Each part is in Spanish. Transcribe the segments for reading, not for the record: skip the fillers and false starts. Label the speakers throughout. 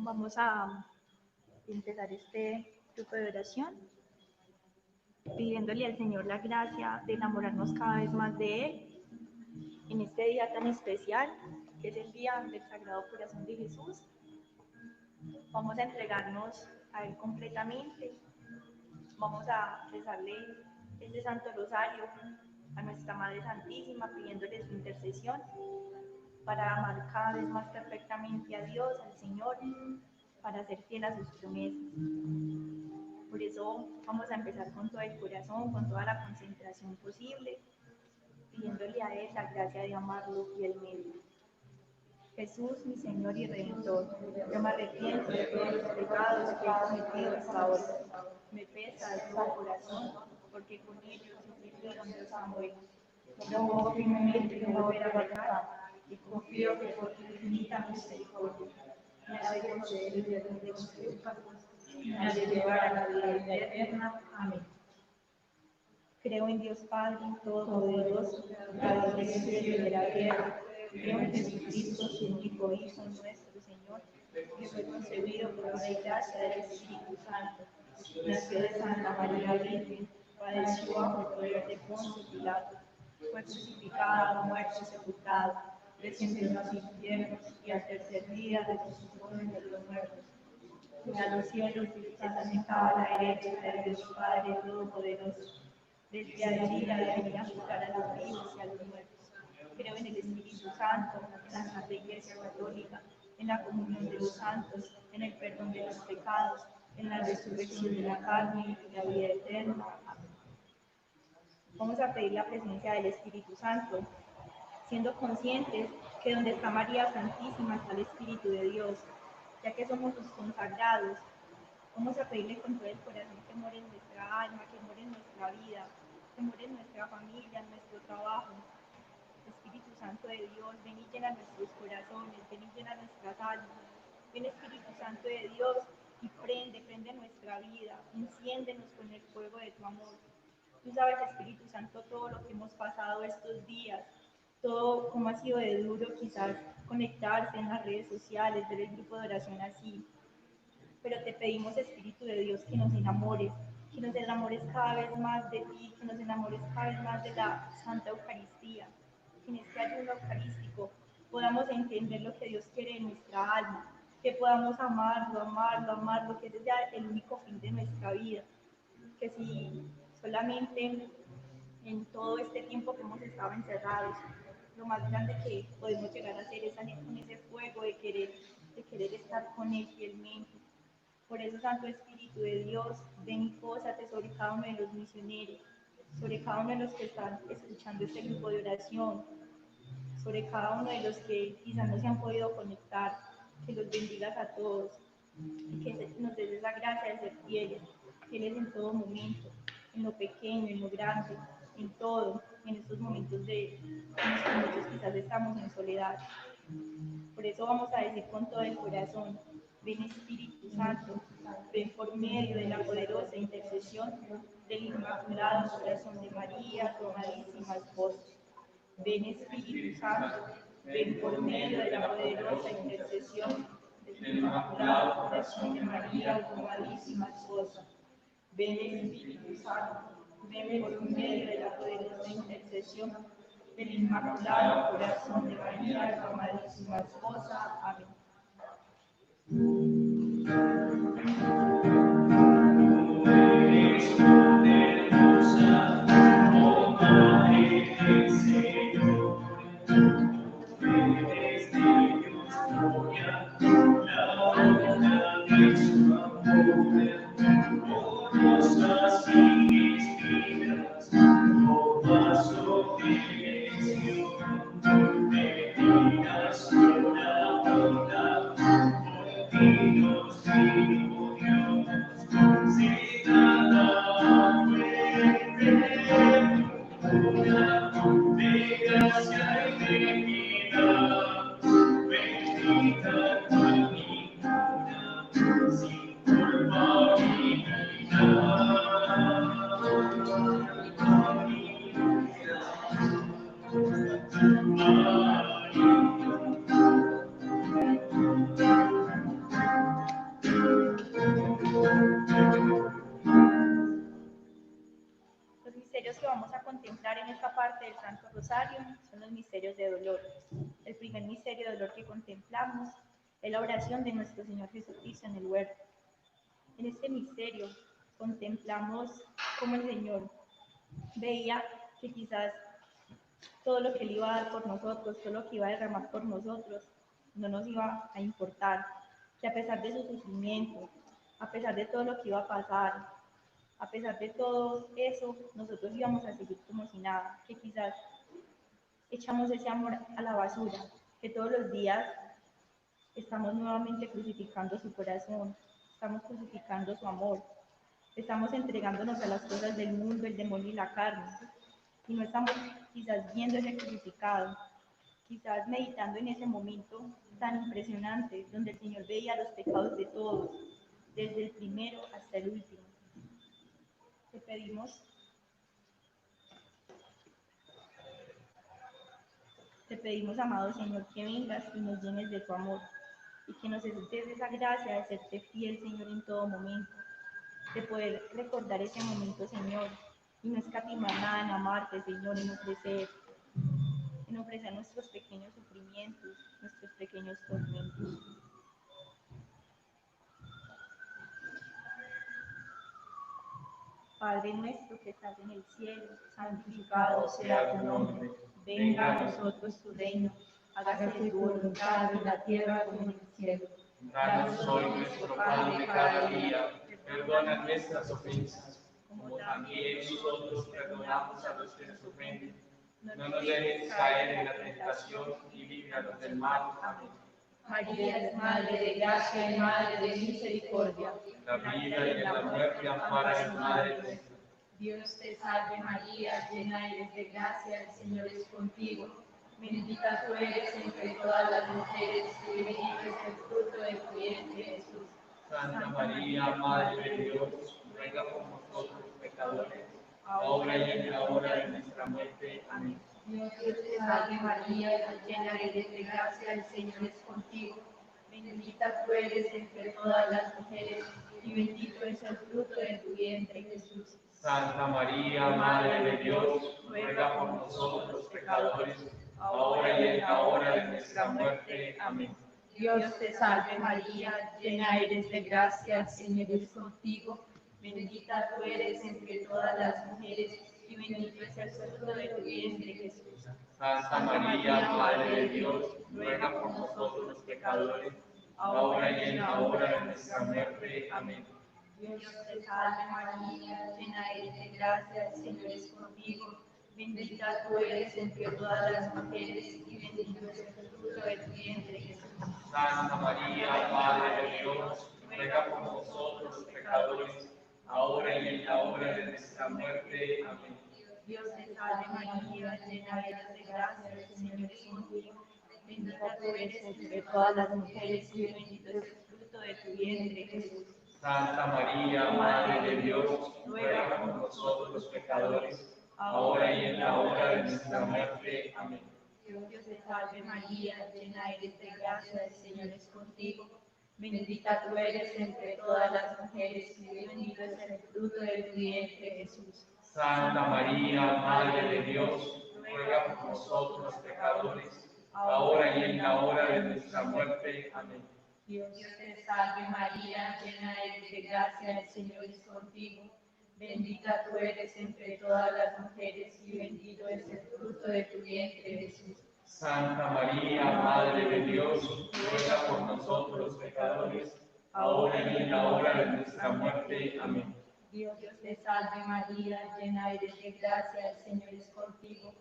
Speaker 1: Vamos a empezar este grupo de oración pidiéndole al Señor la gracia de enamorarnos cada vez más de Él en este día tan especial, que es el día del Sagrado Corazón de Jesús. Vamos a entregarnos a Él completamente. Vamos a rezarle este Santo Rosario a nuestra Madre Santísima, pidiéndole su intercesión para amar cada vez más perfectamente a Dios, al Señor, para ser fiel a sus promesas. Por eso vamos a empezar con todo el corazón, con toda la concentración posible, pidiéndole a Él la gracia de amarlo fielmente. Jesús, mi Señor y Redentor, yo me arrepiento de todos los pecados que he cometido hasta ahora. Me pesa de todo corazón, porque con ellos he donde os amo. Propongo firmemente no volver a pecar y confío que por tu infinita misericordia me has de conceder el perdón de mis pecados y me has de llevar a la vida eterna. Amén. Creo en Dios Padre Todopoderoso, Creador del cielo y de la tierra. Creo en Jesucristo, su único Hijo, nuestro Señor, que fue concebido por obra y gracia del Espíritu Santo. Nació de Santa María Virgen, padeció bajo el poder de Poncio Pilato, fue crucificado, muerto y sepultado, descendió a los infiernos y al tercer día resucitó entre los muertos. A los cielos está sentado a la derecha de Dios Padre Todopoderoso. Desde allí ha de venir a juzgar a los vivos y a los muertos. Creo en el Espíritu Santo, en la Santa Iglesia Católica, en la comunión de los santos, en el perdón de los pecados, en la resurrección de la carne y la vida eterna. Amén. Vamos a pedir la presencia del Espíritu Santo, siendo conscientes que donde está María Santísima está el Espíritu de Dios, ya que somos sus consagrados. Vamos a pedirle con todo el corazón que more en nuestra alma, que more en nuestra vida, que more en nuestra familia, en nuestro trabajo. Espíritu Santo de Dios, ven y llena nuestros corazones, ven y llena nuestras almas. Ven Espíritu Santo de Dios y prende nuestra vida, enciéndenos con el fuego de tu amor. Tú sabes, Espíritu Santo, todo lo que hemos pasado estos días, todo cómo ha sido de duro quizás conectarse en las redes sociales, ver el grupo de oración así. Pero te pedimos, Espíritu de Dios, que nos enamores cada vez más de ti, que nos enamores cada vez más de la Santa Eucaristía, que en este ayuno eucarístico podamos entender lo que Dios quiere en nuestra alma, que podamos amarlo, que ese sea el único fin de nuestra vida, que si solamente en todo este tiempo que hemos estado encerrados, lo más grande que podemos llegar a hacer es salir con ese fuego de querer estar con Él fielmente. Por eso, Santo Espíritu de Dios, ven y pósate sobre cada uno de los misioneros, sobre cada uno de los que están escuchando este grupo de oración, sobre cada uno de los que quizás no se han podido conectar, que los bendigas a todos y que nos des esa gracia de ser fieles en todo momento, en lo pequeño, en lo grande, en todo, en estos momentos en los que muchos quizás estamos en soledad. Por eso vamos a decir con todo el corazón, ven Espíritu Santo, ven por medio de la poderosa intercesión del Inmaculado Corazón de María, tu amadísima esposa. Ven Espíritu Santo, ven por medio de la poderosa intercesión del Inmaculado Corazón de María, tu amadísima esposa. Ven Espíritu Santo, ven por medio de la poderosa intercesión del Inmaculado Corazón de María, tu amadísima esposa. Amén. misterios que vamos a contemplar en esta parte del Santo Rosario son los misterios de dolor. El primer misterio de dolor que contemplamos es la oración de nuestro Señor Jesucristo en el huerto. En este misterio contemplamos cómo el Señor veía que quizás todo lo que Él iba a dar por nosotros, todo lo que iba a derramar por nosotros, no nos iba a importar, que a pesar de su sufrimiento, a pesar de todo lo que iba a pasar, a pesar de todo eso, nosotros íbamos a seguir como si nada, que quizás echamos ese amor a la basura, que todos los días estamos nuevamente crucificando su corazón, estamos crucificando su amor, estamos entregándonos a las cosas del mundo, el demonio y la carne, y no estamos quizás viendo ese crucificado, quizás meditando en ese momento tan impresionante, donde el Señor veía los pecados de todos, desde el primero hasta el último. Te pedimos, amado Señor, que vengas y nos llenes de tu amor, y que nos des esa gracia de serte fiel, Señor, en todo momento, de poder recordar ese momento, Señor, y no escatimar nada en amarte, Señor, en ofrecer nuestros pequeños sufrimientos, nuestros pequeños tormentos. Padre nuestro que estás en el cielo, santificado sea tu nombre. Venga a nosotros tu reino. Hágase tu voluntad en la tierra como en el cielo.
Speaker 2: Danos hoy nuestro pan de cada día. Perdona nuestras ofensas, como también nosotros perdonamos a los que nos ofenden. No nos dejes caer en la tentación y líbranos del mal. Amén.
Speaker 1: María es Madre de gracia y Madre de misericordia.
Speaker 2: La vida y la muerte ampara, Madre nuestra.
Speaker 1: Dios te salve María, llena eres de gracia, el Señor es contigo. Bendita tú eres entre todas las mujeres y bendito es el fruto de tu vientre, Jesús.
Speaker 2: Santa María, Madre de Dios, ruega por nosotros pecadores, ahora y en la hora de nuestra muerte. Amén.
Speaker 1: Dios te salve María, llena eres de gracia, el Señor es contigo. Bendita tú eres entre todas las mujeres y bendito es el fruto de tu vientre, Jesús.
Speaker 2: Santa María, Madre de Dios, ruega por nosotros pecadores, ahora y en la hora de nuestra muerte. Amén.
Speaker 1: Dios te salve María, llena eres de gracia, el Señor es contigo. Bendita tú eres entre todas las mujeres y bendito es el fruto de tu vientre, Jesús.
Speaker 2: Santa María, Madre de Dios, ruega por nosotros los pecadores, ahora y en la hora de nuestra muerte. Amén.
Speaker 1: Dios te salve María, llena eres de gracia, el Señor es contigo. Bendita tú eres entre todas las mujeres y bendito es el fruto de tu vientre, Jesús.
Speaker 2: Santa María, Madre de Dios, ruega por nosotros los pecadores, ahora y en la hora de nuestra muerte. Amén.
Speaker 1: Dios te salve María, llena eres de gracia, el Señor es contigo. Bendita tú eres entre todas las mujeres y bendito es el fruto de tu vientre, Jesús.
Speaker 2: Santa María, Madre de Dios, ruega por nosotros los pecadores, ahora y en la hora de nuestra muerte. Amén.
Speaker 1: Dios te salve María, llena eres de gracia, el Señor es contigo. Bendita tú eres entre todas las mujeres y bendito es el fruto de tu vientre, Jesús.
Speaker 2: Santa María, Madre de Dios, ruega por nosotros los pecadores, ahora y en la hora de nuestra muerte. Amén.
Speaker 1: Dios te salve María, llena eres de gracia, el Señor es contigo. Bendita tú eres entre todas las mujeres y bendito es el fruto de tu vientre, Jesús.
Speaker 2: Santa María, Madre de Dios, ruega por nosotros los pecadores, ahora y en la hora de nuestra muerte. Amén.
Speaker 1: Dios te salve María, llena eres de gracia, el Señor es contigo.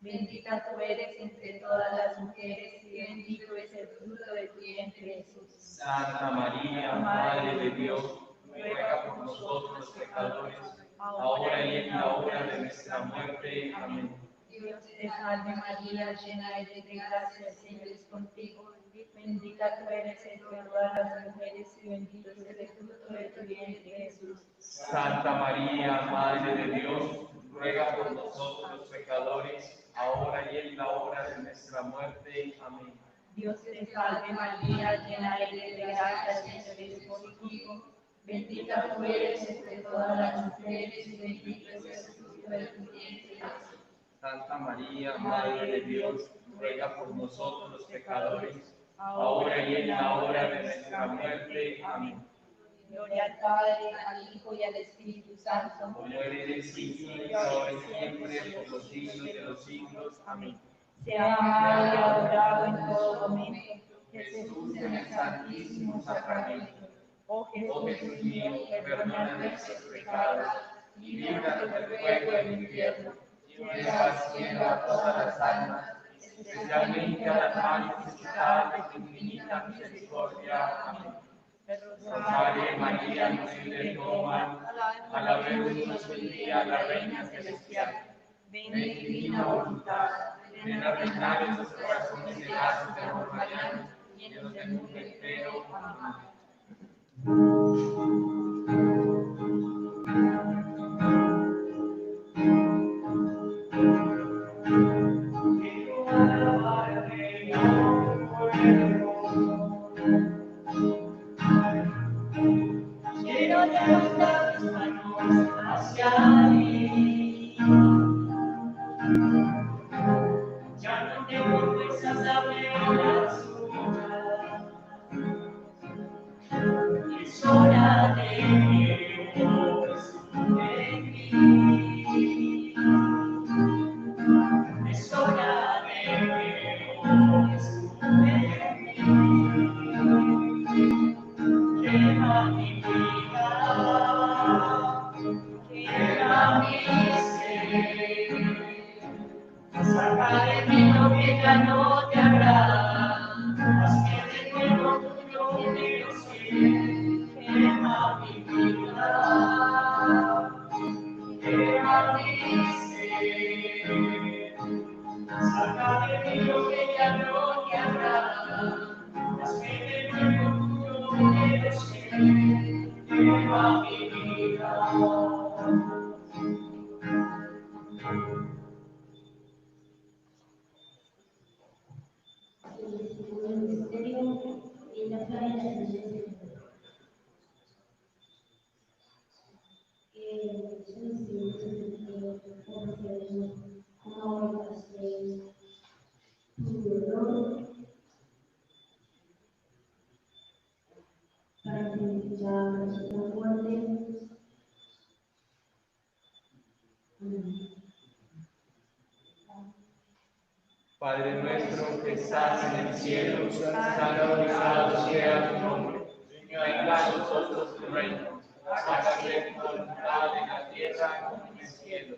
Speaker 1: Bendita tú eres entre todas las mujeres y bendito es el fruto de tu vientre, Jesús.
Speaker 2: Santa María, Madre de Dios, ruega por nosotros los pecadores, ahora y en la hora de nuestra muerte. Amén.
Speaker 1: Dios te salve María, llena eres de gracia, el Señor es contigo. Bendita tú eres entre todas las mujeres y bendito es el fruto de tu vientre, Jesús.
Speaker 2: Santa María, Madre de Dios, ruega por nosotros los pecadores, ahora y en la hora de nuestra muerte. Amén.
Speaker 1: Dios te salve María, llena eres de gracia, el Señor es contigo. Bendita tú eres entre todas las mujeres y bendito es el fruto de tu vientre,
Speaker 2: Santa María, Madre de Dios, ruega por nosotros los pecadores, ahora y en la hora de nuestra muerte. Amén.
Speaker 1: Gloria al Padre, al Hijo y al Espíritu Santo.
Speaker 2: Como era en el principio, ahora y siempre, por los siglos de los siglos. Amén.
Speaker 1: Sea amado y adorado en todo momento
Speaker 2: Jesús en el Santísimo Sacramento.
Speaker 1: Oh
Speaker 2: Oh
Speaker 1: Jesús
Speaker 2: Jesús mío, perdona nuestros pecados, líbranos del fuego del infierno, lleva al cielo a todas las almas, especialmente a las más necesitadas de tu infinita misericordia. Amén. Rosario María, nos libre de todo mal, alabemos hoy día a la Reina Celestial. Ven divina voluntad, ven a reinar en los corazones de las de amor mariano y en los del mundo entero. Amén.
Speaker 1: Quiero levantar mis manos hacia ti. Ya no tengo fuerzas de apenas luchar. Es hora de Dios en mí. Es hora de Dios en mí. Lleva mi vida, lleva mi ser. Saca de mí lo que ya no te agrada, haz que de nuevo tuyo quiero ser. Quema mi vida, quema mi ser. Saca de mí lo que ya no te agrada, haz que de nuevo tuyo quiero ser. Quema mi vida.
Speaker 2: Padre nuestro que estás en el cielo, santificado sea tu nombre. Venga a nosotros tu reino. Hágase tu voluntad en la tierra como en el cielo.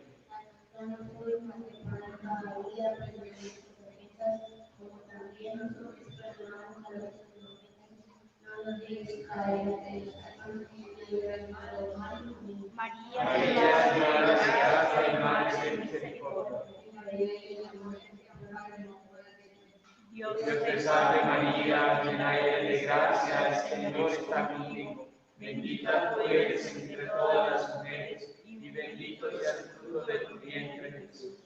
Speaker 1: María,
Speaker 2: María, llena de gracia y madre de misericordia.
Speaker 1: Dios
Speaker 2: Dios te salve María, llena eres de gracia, el Señor está contigo. Bendita tú eres entre todas las mujeres, y bendito sea el fruto de tu vientre, Jesús.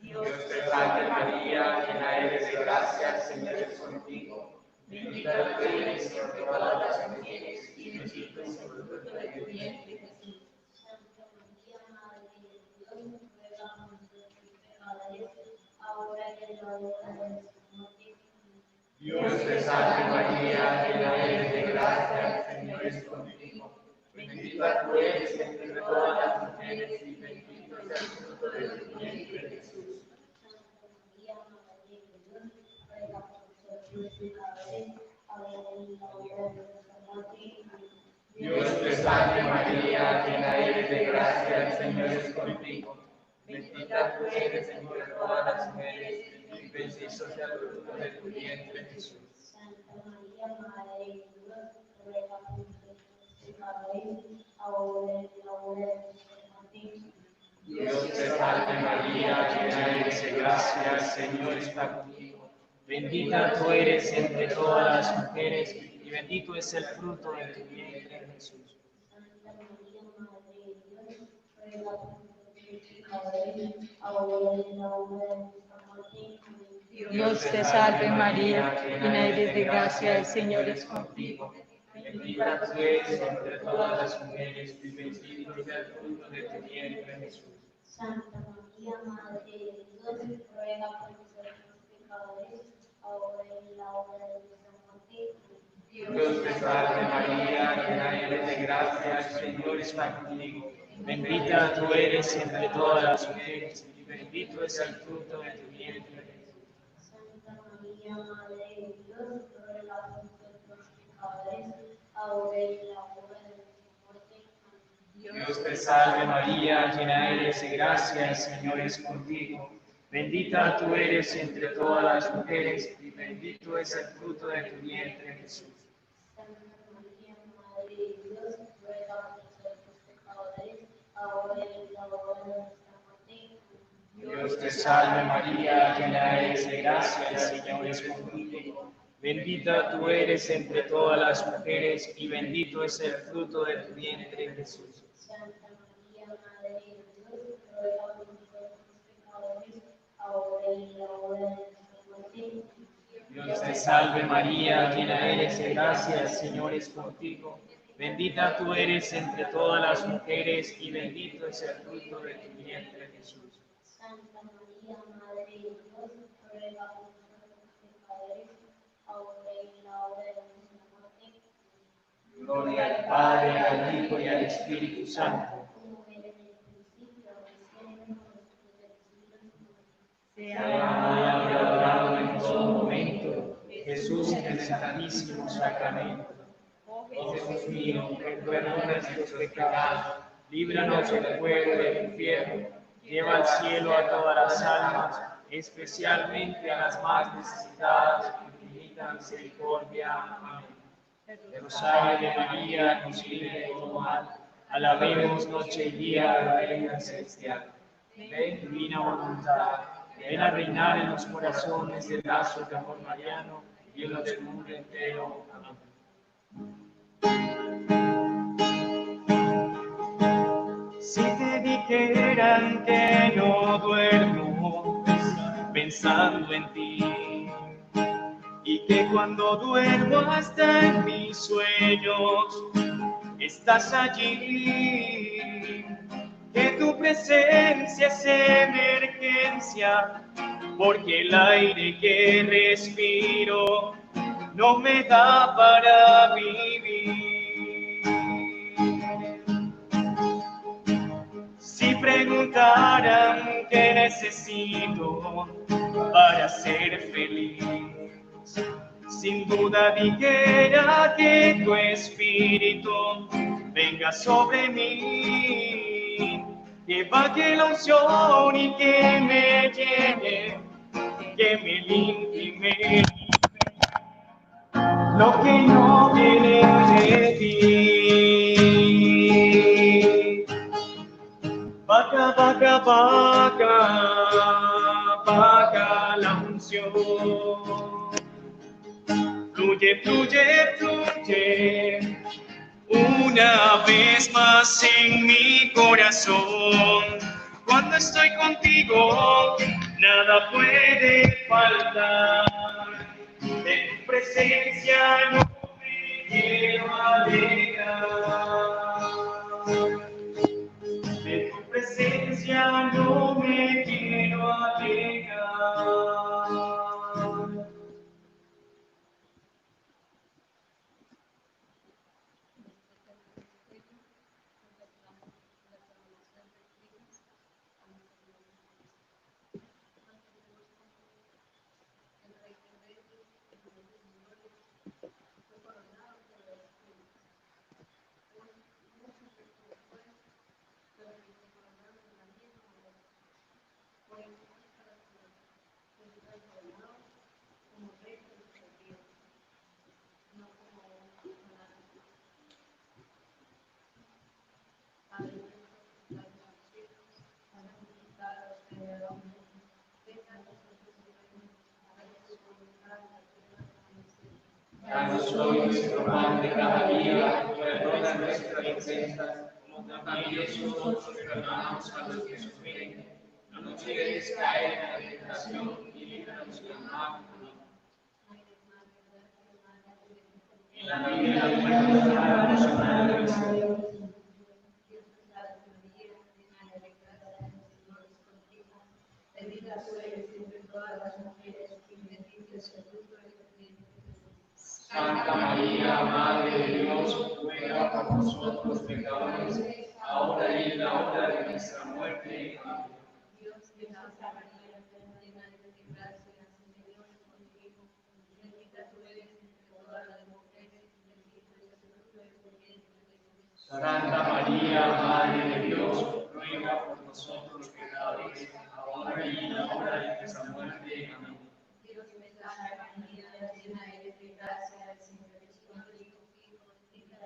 Speaker 2: Dios te salve María, llena eres de gracia, el Señor es contigo. Bendita tú eres entre todas las mujeres, y bendito es el fruto de tu vientre, Jesús. Dios te salve María, llena eres de gracia, el Señor es contigo. Bendita tú eres entre todas las mujeres, y bendito es el fruto de tu vientre, Jesús. Dios te salve María, llena eres de gracia, el Señor es contigo. Bendita tú eres entre todas las mujeres, y bendito sea el fruto de tu vientre, Jesús. Dios te salve María, llena eres de gracia, el Señor está contigo. Bendita tú eres entre todas las mujeres, y bendito es el fruto de tu vientre, Jesús.
Speaker 3: Dios te salve María, llena eres de gracia, el Señor es contigo.
Speaker 2: Bendita tú eres entre todas las mujeres, y bendito es el fruto de tu vientre, Jesús.
Speaker 3: Santa María, Madre de Dios, ruega por nosotros pecadores, ahora y en la hora de nuestra muerte.
Speaker 2: Dios te salve María, llena eres de gracia, el Señor está contigo. Bendita tú eres entre todas las mujeres, y bendito es el fruto de tu vientre, Jesús.
Speaker 3: Santa María, Madre de Dios, ruega por nosotros pecadores, ahora y en la hora de nuestra muerte.
Speaker 2: Dios te salve María, llena eres de gracia, el Señor es contigo. Bendita tú eres entre todas las mujeres, y bendito es el fruto de tu vientre, Jesús.
Speaker 3: Santa María, Madre de Dios, ruega por nosotros pecadores, ahora y en la hora de nuestra muerte.
Speaker 2: Dios te salve María, llena eres de gracia, el Señor es contigo. Bendita tú eres entre todas las mujeres, y bendito es el fruto de tu vientre, Jesús.
Speaker 3: Santa María, Madre de Dios, ruega por nosotros pecadores, ahora y en la hora de nuestra muerte.
Speaker 2: Dios te salve María, llena eres de gracia, el Señor es contigo. Bendita tú eres entre todas las mujeres, y bendito es el fruto de tu vientre, Jesús.
Speaker 3: Santa María, Madre de Dios, ruega por nosotros pecadores, ahora y en la hora de nuestra muerte.
Speaker 2: Gloria al Padre, al Hijo y al Espíritu Santo.
Speaker 3: Como era en el principio, ahora y siempre, por los siglos de los siglos.
Speaker 2: Sea adorado en todo momento, Jesús en el Santísimo Sacramento. Oh Jesús mío, perdona nuestros pecados, líbranos del fuego del infierno, lleva al cielo a todas las almas, especialmente a las más necesitadas de tu infinita misericordia. Amén. El Rosario de María nos libre de todo mal. Alabemos noche y día a la Reina Celestial. Ven, divina voluntad, ven a reinar en los corazones del lazo de amor mariano y en los del mundo entero. Amén. Si te dijeran que no duermo pensando en ti, y que cuando duermo hasta en mis sueños estás allí, que tu presencia es emergencia, porque el aire que respiro no me da para vivir. Si preguntaran qué necesito para ser feliz, sin duda dijera que tu espíritu venga sobre mí, que baje la unción y que me llene, que me limpie y me libre lo que no viene de ti. Baja, baja, baja, baja la unción. Fluye, fluye, fluye, una vez más en mi corazón. Cuando estoy contigo, nada puede faltar. De tu presencia no me quiero alejar. De tu presencia no me quiero alejar. Danos hoy nuestro pan de cada día, perdona nuestras ofensas, como también nosotros perdonamos a los que nos ofenden. No nos dejes caer en la tentación y líbranos del mal. En la vida y la Santa María, Madre de Dios, ruega por nosotros pecadores, ahora y en la hora de nuestra muerte. Amén.
Speaker 3: Dios te salve María, llena eres de gracia, el Señor es contigo. Bendita tú eres entre todas las mujeres, y bendito es el fruto de tu vientre, Jesús.
Speaker 2: Santa María, Madre de Dios, ruega por nosotros pecadores, ahora y en la hora de nuestra muerte. Amén.
Speaker 3: Dios te salve María, llena eres de gracia, el Señor es contigo.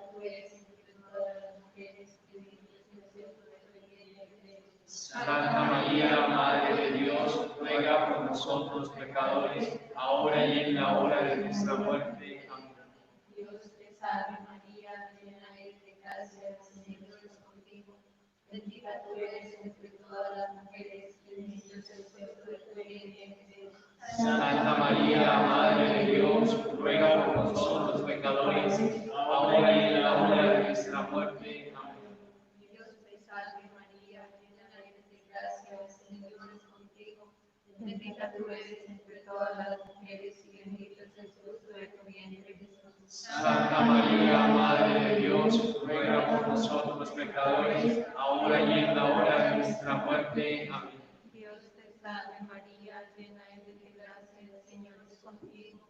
Speaker 3: Bendita tú eres entre todas las mujeres, y bendito es el fruto de tu vientre, Jesús.
Speaker 2: Santa María, Madre de Dios, ruega por nosotros pecadores, ahora y en la hora de nuestra muerte. Amén.
Speaker 3: Dios te salve María, llena eres de gracia, el Señor es contigo. Bendita tú eres entre todas las mujeres, y bendito es el fruto de tu vientre, Jesús.
Speaker 2: Santa María, Madre de Dios, ruega por nosotros pecadores, ahora y en la hora de nuestra muerte. Amén.
Speaker 3: Dios te salve María, llena eres de gracia, el Señor es contigo. Bendita tú eres entre todas las mujeres, y bendito es el fruto de tu vientre, Jesús.
Speaker 2: Santa María, Madre de Dios, ruega por nosotros pecadores, ahora y en la hora de nuestra muerte. Amén.
Speaker 3: Dios te salve María, llena eres de gracia, el Señor es contigo.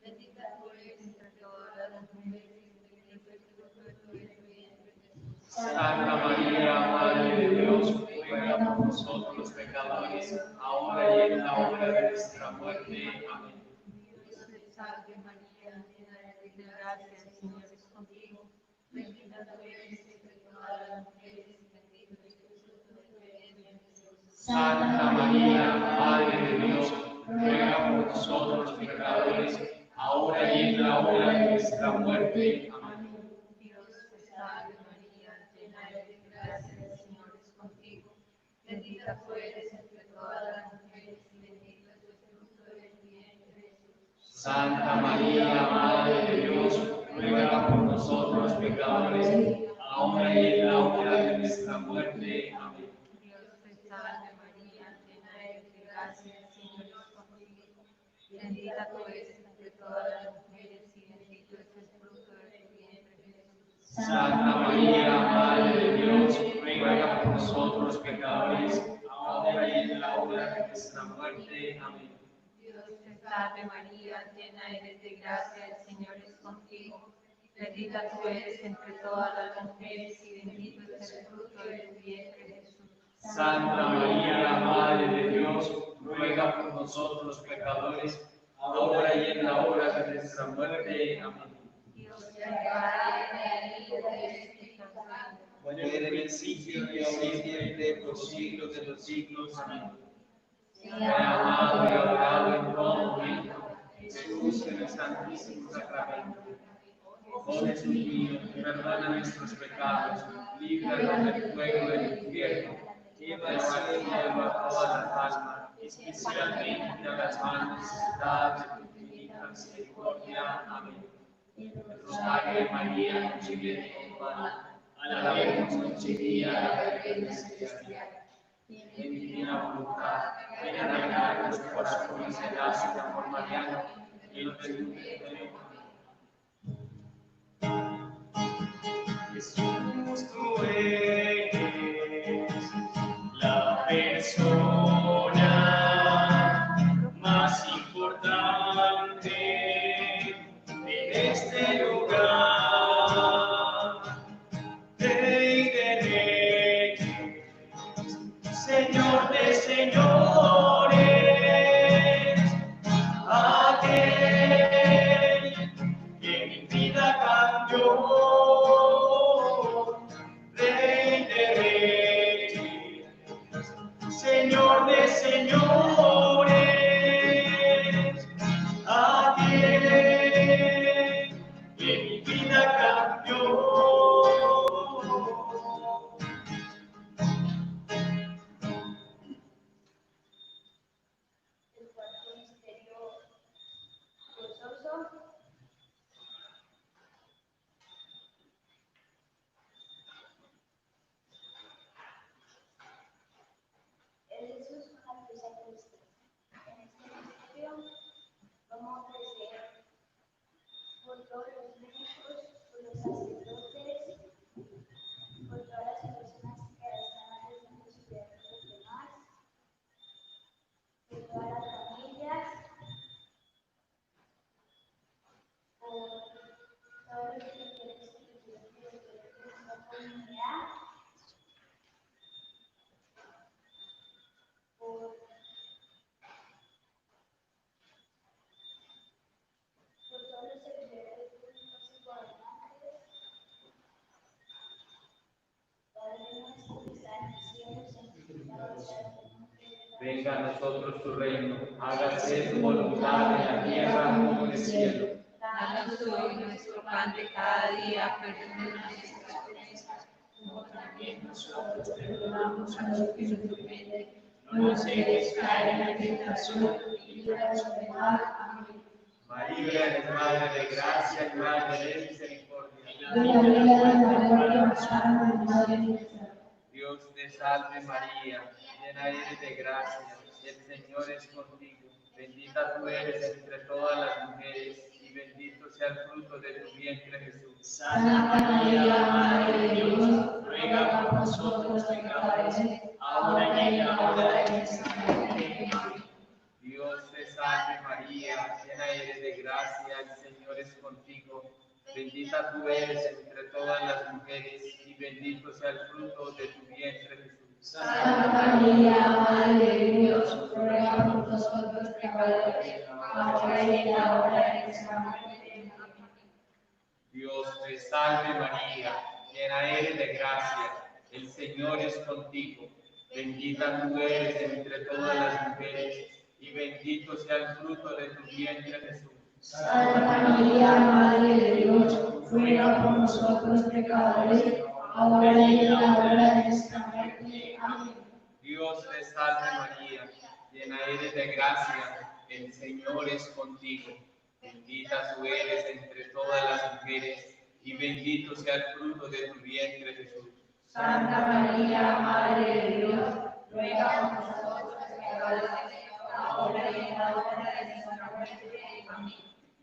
Speaker 3: Bendita tú eres entre todas las mujeres, y bendito es el fruto de tu vientre, Jesús.
Speaker 2: Santa María, Madre de Dios, ruega por nosotros pecadores, ahora y en la hora de nuestra muerte. Amén.
Speaker 3: Dios te salve María, llena eres de gracia, el Señor es contigo. Bendita tú eres entre todas las mujeres, y bendito es el fruto de tu vientre, Jesús.
Speaker 2: Santa María, Madre de Dios, ruega por nosotros pecadores, ahora y en la hora de nuestra muerte. Amén.
Speaker 3: Dios te salve María, llena eres de gracia, el Señor es contigo. Bendita tú eres entre todas las mujeres, y bendito es el fruto de tu vientre, Jesús.
Speaker 2: Santa María, Madre de Dios, ruega por nosotros pecadores, ahora y en la hora de nuestra muerte. Amén.
Speaker 3: Dios te salve María, llena eres de gracia, el Señor es contigo. Bendita tú eres entre todas las mujeres, y bendito es el fruto de tu vientre, Jesús.
Speaker 2: Santa María, Madre de Dios, ruega por nosotros pecadores, ahora y en la hora de nuestra muerte. Amén.
Speaker 3: Dios te salve María, llena eres de gracia, el Señor es contigo. Bendita tú eres entre todas las mujeres, y bendito es el fruto de tu vientre, Jesús.
Speaker 2: Santa María, Madre de Dios, ruega por nosotros pecadores, ahora y en la hora de nuestra muerte. Amén.
Speaker 3: Dios te Padre, Hijo y Espíritu Santo.
Speaker 2: Como en el principio y ahora y siempre, por los siglos de los siglos. Amén. Sea amado y adorado en todo momento, Jesús en el Santísimo Sacramento. Oh Jesús mío, perdona nuestros pecados, líbranos del fuego del infierno, lleva al cielo a todas las almas, especialmente a las más necesitadas de tu infinita misericordia. Amén. El rosario de María, consiguiente compada, alabemos noche y día la Virgen Celestial. En divina voluntad, ven a reinar nuestro corazón y serás de amor mariano, y el permite. Jesús, tú eres la persona más importante en este lugar. Rey de reyes, Señor de señores, aquel que mi vida cambió. Rey de reyes, Señor de señores, aquel Venga a nosotros tu reino, hágase tu voluntad en la tierra como en el cielo.
Speaker 3: Danos hoy nuestro pan de cada día, perdona nuestras ofensas, como también nosotros perdonamos a los que nos ofenden. No nos dejes caer en la tentación y líbranos del mal. Amén.
Speaker 2: María es Madre de gracia y Madre de misericordia. Dios te salve María, llena eres de gracia, el Señor es contigo. Bendita tú eres entre todas las mujeres y bendito sea el fruto de tu vientre Jesús.
Speaker 3: Santa María, Madre de Dios, ruega por nosotros pecadores, ahora y en la hora de nuestra muerte. Amén.
Speaker 2: Dios te salve María, llena eres de gracia, el Señor es contigo. Bendita tú eres entre todas las mujeres y bendito sea el fruto de tu vientre Jesús.
Speaker 3: Santa María, Madre de Dios, ruega por nosotros pecadores, ahora y en la hora de nuestra muerte. Amén.
Speaker 2: Dios te salve María, llena eres de gracia, el Señor es contigo. Bendita tú eres entre todas las mujeres y bendito sea el fruto de tu vientre Jesús.
Speaker 3: Santa María, Madre de Dios, ruega por nosotros pecadores, ahora y en la hora de nuestra muerte. Amén.
Speaker 2: Dios te salve María, llena eres de gracia, el Señor es contigo. Bendita tú eres entre todas las mujeres y bendito sea el fruto de tu vientre Jesús.
Speaker 3: Santa María, Madre de Dios, ruega por nosotros pecadores, ahora y en la hora de nuestra muerte. Amén.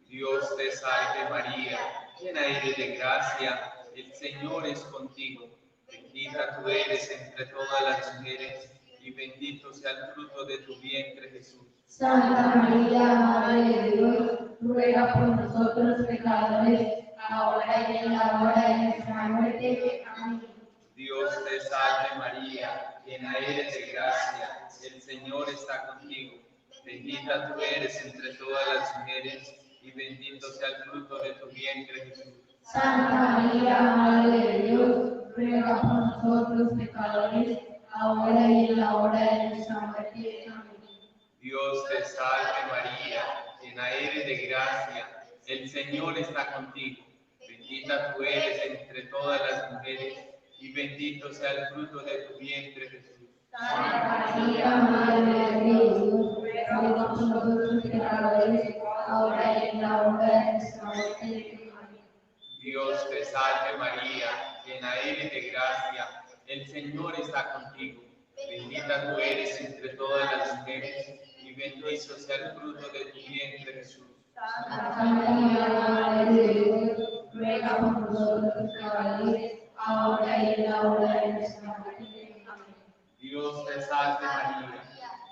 Speaker 2: Dios te salve María, llena eres de gracia, el Señor es contigo. Bendita tú eres entre todas las mujeres y bendito sea el fruto de tu vientre Jesús.
Speaker 3: Santa María, Madre de Dios, ruega por nosotros pecadores, ahora y en la hora de nuestra muerte. Amén.
Speaker 2: Dios te salve María, llena eres de gracia, el Señor está contigo. Bendita tú eres entre todas las mujeres y bendito sea el fruto de tu vientre Jesús.
Speaker 3: Santa María, Madre de Dios, ruega por nosotros pecadores, ahora y en la hora de nuestra muerte. Amén.
Speaker 2: Dios te salve María, llena eres de gracia, el Señor está contigo. Bendita tú eres entre todas las mujeres y bendito sea el fruto de tu vientre Jesús.
Speaker 3: Santa María, Madre de Dios, ruega por nosotros pecadores, ahora y en la hora de nuestra muerte. Amén.
Speaker 2: Dios te salve María, llena eres de gracia, el Señor está contigo. Bendita tú eres entre todas las mujeres y bendito sea el fruto de tu vientre Jesús.
Speaker 3: Santa María, Madre de Dios, ruega por nosotros pecadores, ahora y en la hora de nuestra muerte. Amén.
Speaker 2: Dios te salve María,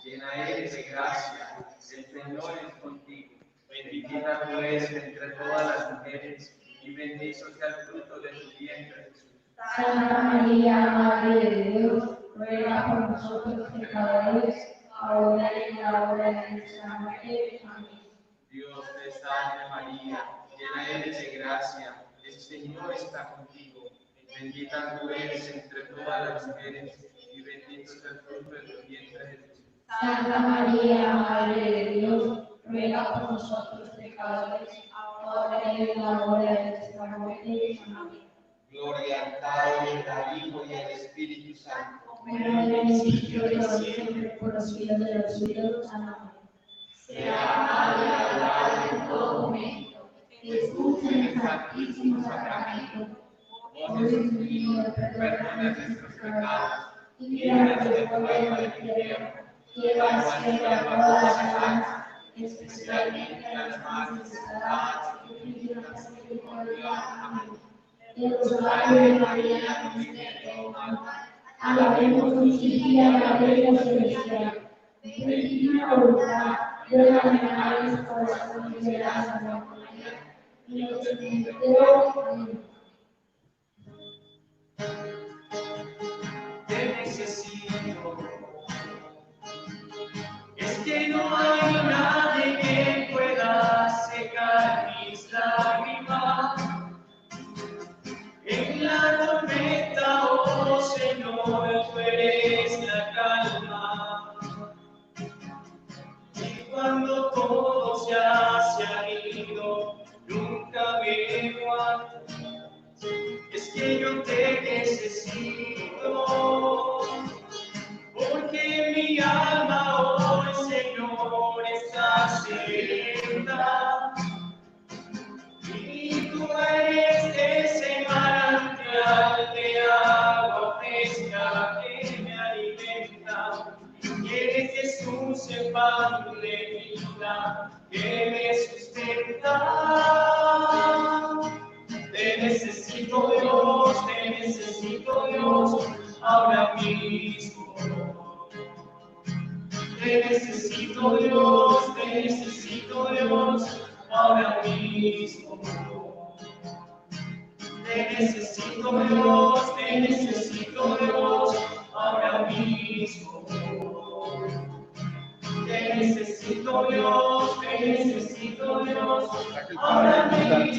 Speaker 2: llena eres de gracia, el Señor es contigo. Bendita tú eres entre todas las mujeres y bendito sea el fruto de tu vientre Jesús.
Speaker 3: Santa María, Madre de Dios, ruega por nosotros pecadores, ahora y en la hora de nuestra muerte. Amén.
Speaker 2: Dios te salve María, llena eres de gracia, el Señor está contigo. Bendita tú eres entre todas las mujeres y bendito sea el fruto de tu vientre Jesús.
Speaker 3: Santa María, Madre de Dios, ruega por nosotros pecadores, ahora y en la hora de nuestra muerte. Amén.
Speaker 2: Gloria al Padre, al Hijo y al Espíritu Santo.
Speaker 3: Como en el principio y siempre, por los siglos de los siglos. Amén. Sea alabado y adorado en todo momento, Jesús en el Santísimo Sacramento. Oh Jesús mío, perdona nuestros pecados, y líbranos del fuego del infierno. Lleva al cielo a todas las almas, especialmente a las más necesitadas y de la misericordia. Amén. El rosario de María nos libre de todo mal. Alabemos justicia a la Reina Celestial. Bendita voluntad de la los corazones de la Santa María, y los del mundo. Amén.
Speaker 2: Te necesito. Es que no hay nadie que pueda secar mis lágrimas. En la tormenta, oh Señor, tú eres la calma. Y cuando todos ya se han ido, nunca me aguanto. Es que yo te necesito, porque mi alma hoy, Señor, está sedienta. Y tú eres ese manantial de agua fresca que me alimenta. Y eres Jesús el pan de vida que me sustenta. Te necesito Dios, ahora mismo. Te necesito Dios, ahora mismo. Te necesito Dios, ahora mismo. Te necesito Dios, ahora mismo.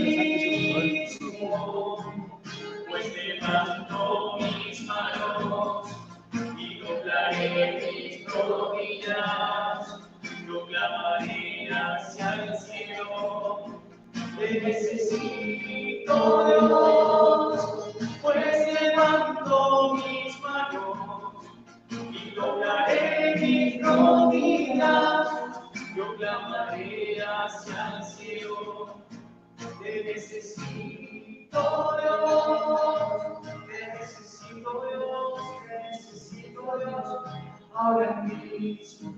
Speaker 2: Pues levanto mis manos y doblaré mis rodillas, proclamaré hacia el cielo. Te necesito Dios, pues levanto mis manos y doblaré mis rodillas, proclamaré hacia el cielo. Te necesito Dios, ahora mismo.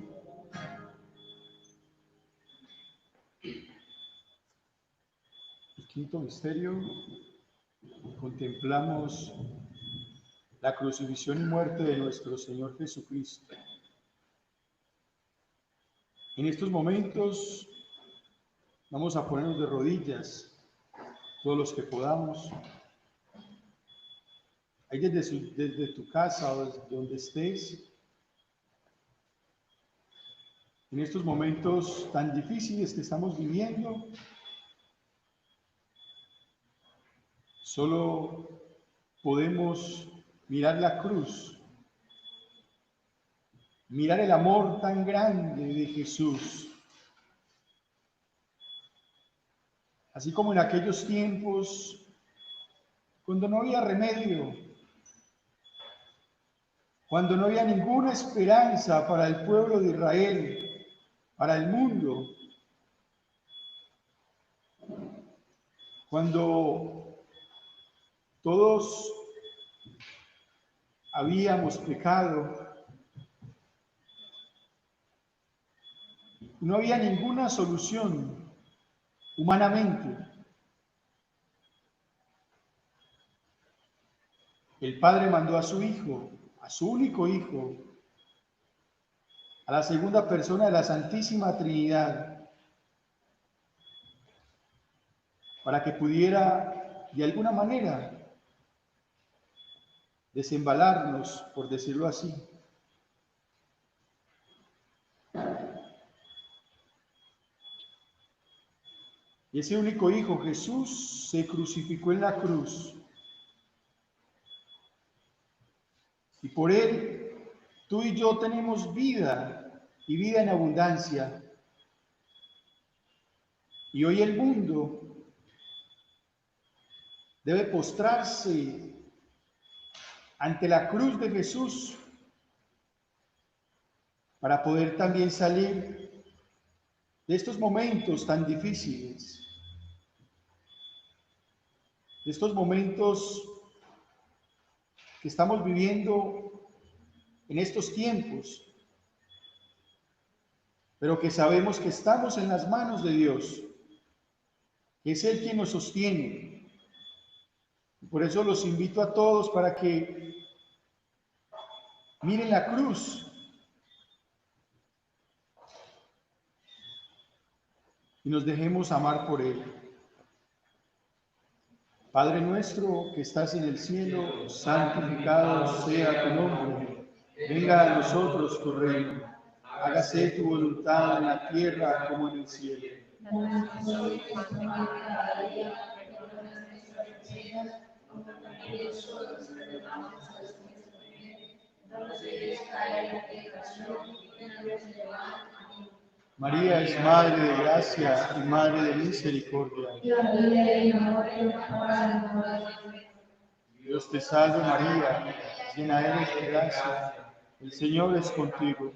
Speaker 4: El quinto misterio, contemplamos la crucifixión y muerte de nuestro Señor Jesucristo. En estos momentos vamos a ponernos de rodillas, todos los que podamos. Ahí desde tu casa o desde donde estés, en estos momentos tan difíciles que estamos viviendo, solo podemos mirar la cruz, mirar el amor tan grande de Jesús. Así como en aquellos tiempos, cuando no había remedio, cuando no había ninguna esperanza para el pueblo de Israel, para el mundo, cuando todos habíamos pecado, no había ninguna solución humanamente. El Padre mandó a su Hijo, a su único Hijo, a la segunda persona de la Santísima Trinidad, para que pudiera, de alguna manera, desembalarnos, por decirlo así. Y ese único Hijo, Jesús, se crucificó en la cruz. Y por Él, tú y yo tenemos vida, y vida en abundancia. Y hoy el mundo debe postrarse ante la cruz de Jesús para poder también salir de estos momentos tan difíciles, de estos momentos que estamos viviendo en estos tiempos, pero que sabemos que estamos en las manos de Dios, que es Él quien nos sostiene. Por eso los invito a todos para que miren la cruz y nos dejemos amar por Él. Padre nuestro que estás en el cielo, santificado sea tu nombre. Venga a nosotros tu reino. Hágase tu voluntad en la tierra como en el cielo.
Speaker 3: Danos hoy el pan de cada día, perdona nuestras ofensas, como también nosotros perdonamos a los que nos ofenden. No nos dejes caer en la tentación y líbranos del mal. Amén.
Speaker 4: María es Madre de gracia y Madre de misericordia.
Speaker 3: La vida y la muerte ahora y en la hora de nuestra muerte.
Speaker 4: Dios te salve María, llena eres de gracia. El Señor es contigo.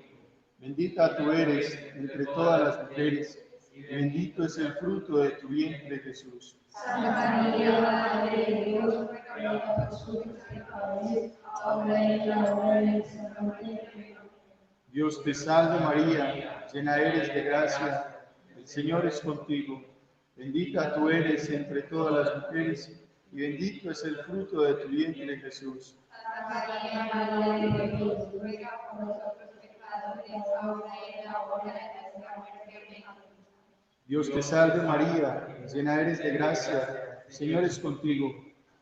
Speaker 4: Bendita tú eres entre todas las mujeres, y bendito es el fruto de tu vientre Jesús.
Speaker 3: Santa María, Madre de Dios, ruega por nosotros pecadores, ahora y en la hora de nuestra muerte. Amén.
Speaker 4: Dios te salve María, llena eres de gracia. El Señor es contigo. Bendita tú eres entre todas las mujeres, y bendito es el fruto de tu vientre Jesús.
Speaker 3: Santa María, Madre de Dios, ruega por nosotros pecadores, ahora y en la hora de nuestra muerte. Amén.
Speaker 4: Dios te salve María, llena eres de gracia, el Señor es contigo.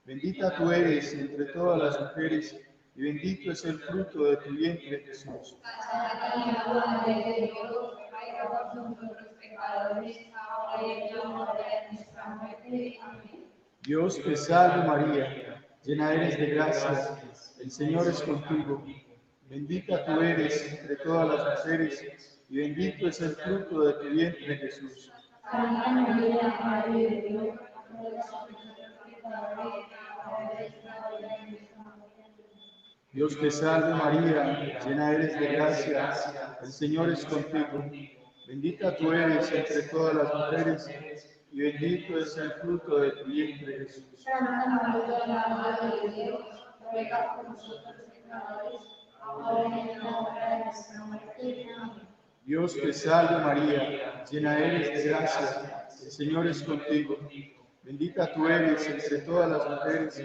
Speaker 4: Bendita tú eres entre todas las mujeres, y bendito es el fruto de tu vientre Jesús.
Speaker 3: Santa María, Madre de Dios, ruega por nosotros pecadores, ahora y en la hora de nuestra muerte. Amén.
Speaker 4: Dios te salve María, llena eres de gracia, el Señor es contigo. Bendita tú eres entre todas las mujeres, y bendito es el fruto de tu vientre Jesús.
Speaker 3: Santa María, Madre de Dios, ruega por nosotros pecadores, ahora y en la hora de nuestra muerte.
Speaker 4: Dios te salve María, llena eres de gracia, el Señor es contigo. Bendita tú eres entre todas las mujeres, y bendito es el fruto de tu vientre Jesús.
Speaker 3: Santa María, Madre de Dios, ruega por nosotros pecadores, ahora y en la hora de nuestra muerte. Amén.
Speaker 4: Dios te salve María, llena eres de gracia, el Señor es contigo. Bendita tú eres entre todas las mujeres,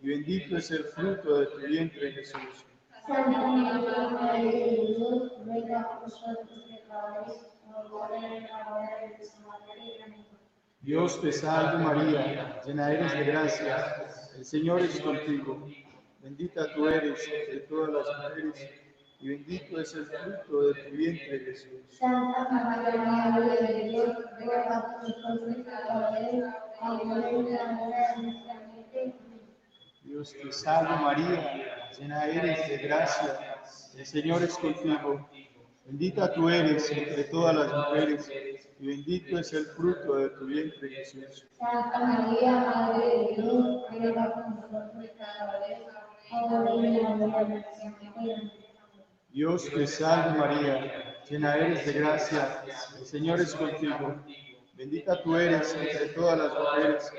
Speaker 4: y bendito es el fruto de tu vientre Jesús.
Speaker 3: Santa María, Madre de Dios, ruega por nosotros pecadores, ahora y en la hora de nuestra muerte. Amén.
Speaker 4: Dios te salve María, llena eres de gracia, el Señor es contigo. Bendita tú eres entre todas las mujeres, y bendito es el fruto de tu vientre Jesús.
Speaker 3: Santa María, Madre de Dios, ruega por nosotros pecadores, ahora y en la hora de nuestra muerte. Amén.
Speaker 4: Dios te salve María, llena eres de gracia, el Señor es contigo. Bendita tú eres entre todas las mujeres, y bendito es el fruto de tu vientre Jesús.
Speaker 3: Santa María, Madre de Dios, ruega por nosotros pecadores, ahora y en la hora de nuestra muerte. Amén.
Speaker 4: Dios te salve María, llena eres de gracia, el Señor es contigo. Bendita tú eres entre todas las mujeres,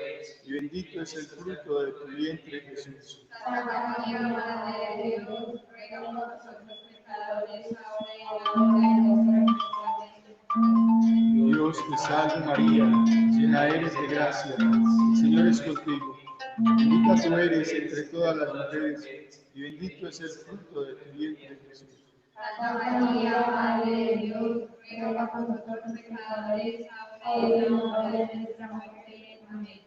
Speaker 4: y bendito es el fruto de tu vientre Jesús.
Speaker 3: Santa María, Madre de Dios, ruega por nosotros pecadores, ahora y en la hora de nuestra muerte. Amén.
Speaker 4: Dios te salve María, llena eres de gracia, el Señor es contigo. Bendita tú eres entre todas las mujeres, y bendito es el fruto de tu vientre Jesús.
Speaker 3: Santa María, Madre de Dios, ruega por nosotros pecadores, ahora y en la hora de nuestra muerte. Amén.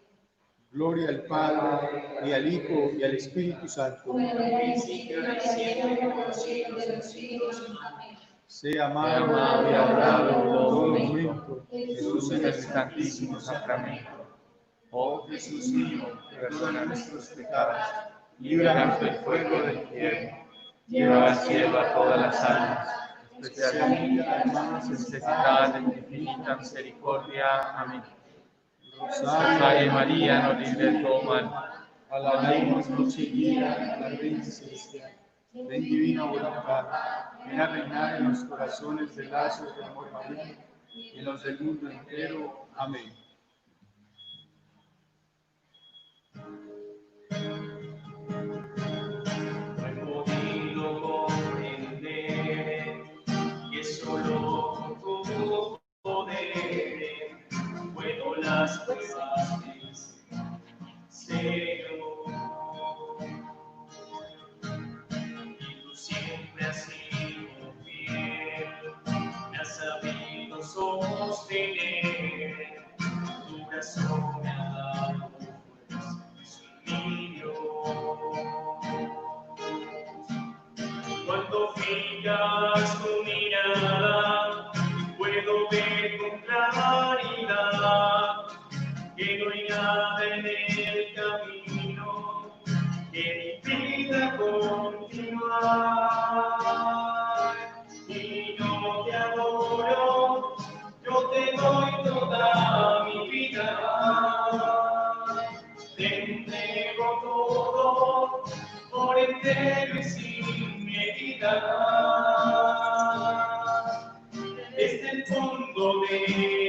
Speaker 4: Gloria al Padre, y al Hijo, y al Espíritu Santo.
Speaker 3: Como era en el principio, ahora y siempre, por los siglos de los siglos. Amén.
Speaker 4: Sea
Speaker 2: Amado
Speaker 4: amado
Speaker 2: y adorado en todo momento,
Speaker 4: momento.
Speaker 2: Jesús en el Santísimo Sacramento. Oh Jesús mío, perdona nuestros pecados, líbranos del fuego del infierno, lleva al cielo a todas las almas, especialmente a las más necesitadas de tu infinita misericordia. Amén. Rosario María, nos libre de todo mal.
Speaker 4: Alabemos noche y día a la Reina Celestial. Ven divina voluntad, ven a reinar en los corazones de lazos de amor mariano y en los del mundo entero. Amén.
Speaker 2: No he podido comprender que solo con tu poder puedo las pruebas Señor. Y tú siempre has sido fiel, me has sabido sostener, tu brazo me ha dado fuerza. fijas tu mirada, puedo ver con claridad que no hay nada en el camino que me impida continuar. Y yo te adoro, yo te doy toda mi vida, te entrego todo por entero y sin medida. Desde el fondo de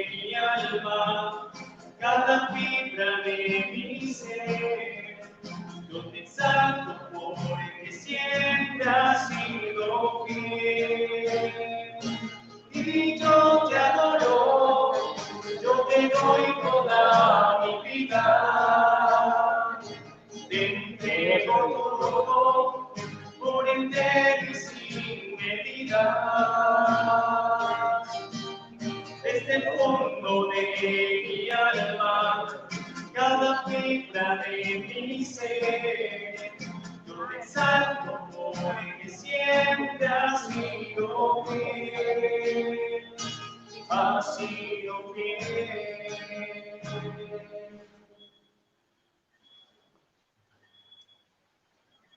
Speaker 2: mi alma, cada fibra de mi ser, yo te exalto porque siempre has sido fiel. Y yo te adoro, yo te doy toda mi vida, te entrego todo por entero y sin medida. Desde el fondo de mi alma, cada fibra de mi ser, yo te exalto porque siempre has sido fiel, has sido fiel.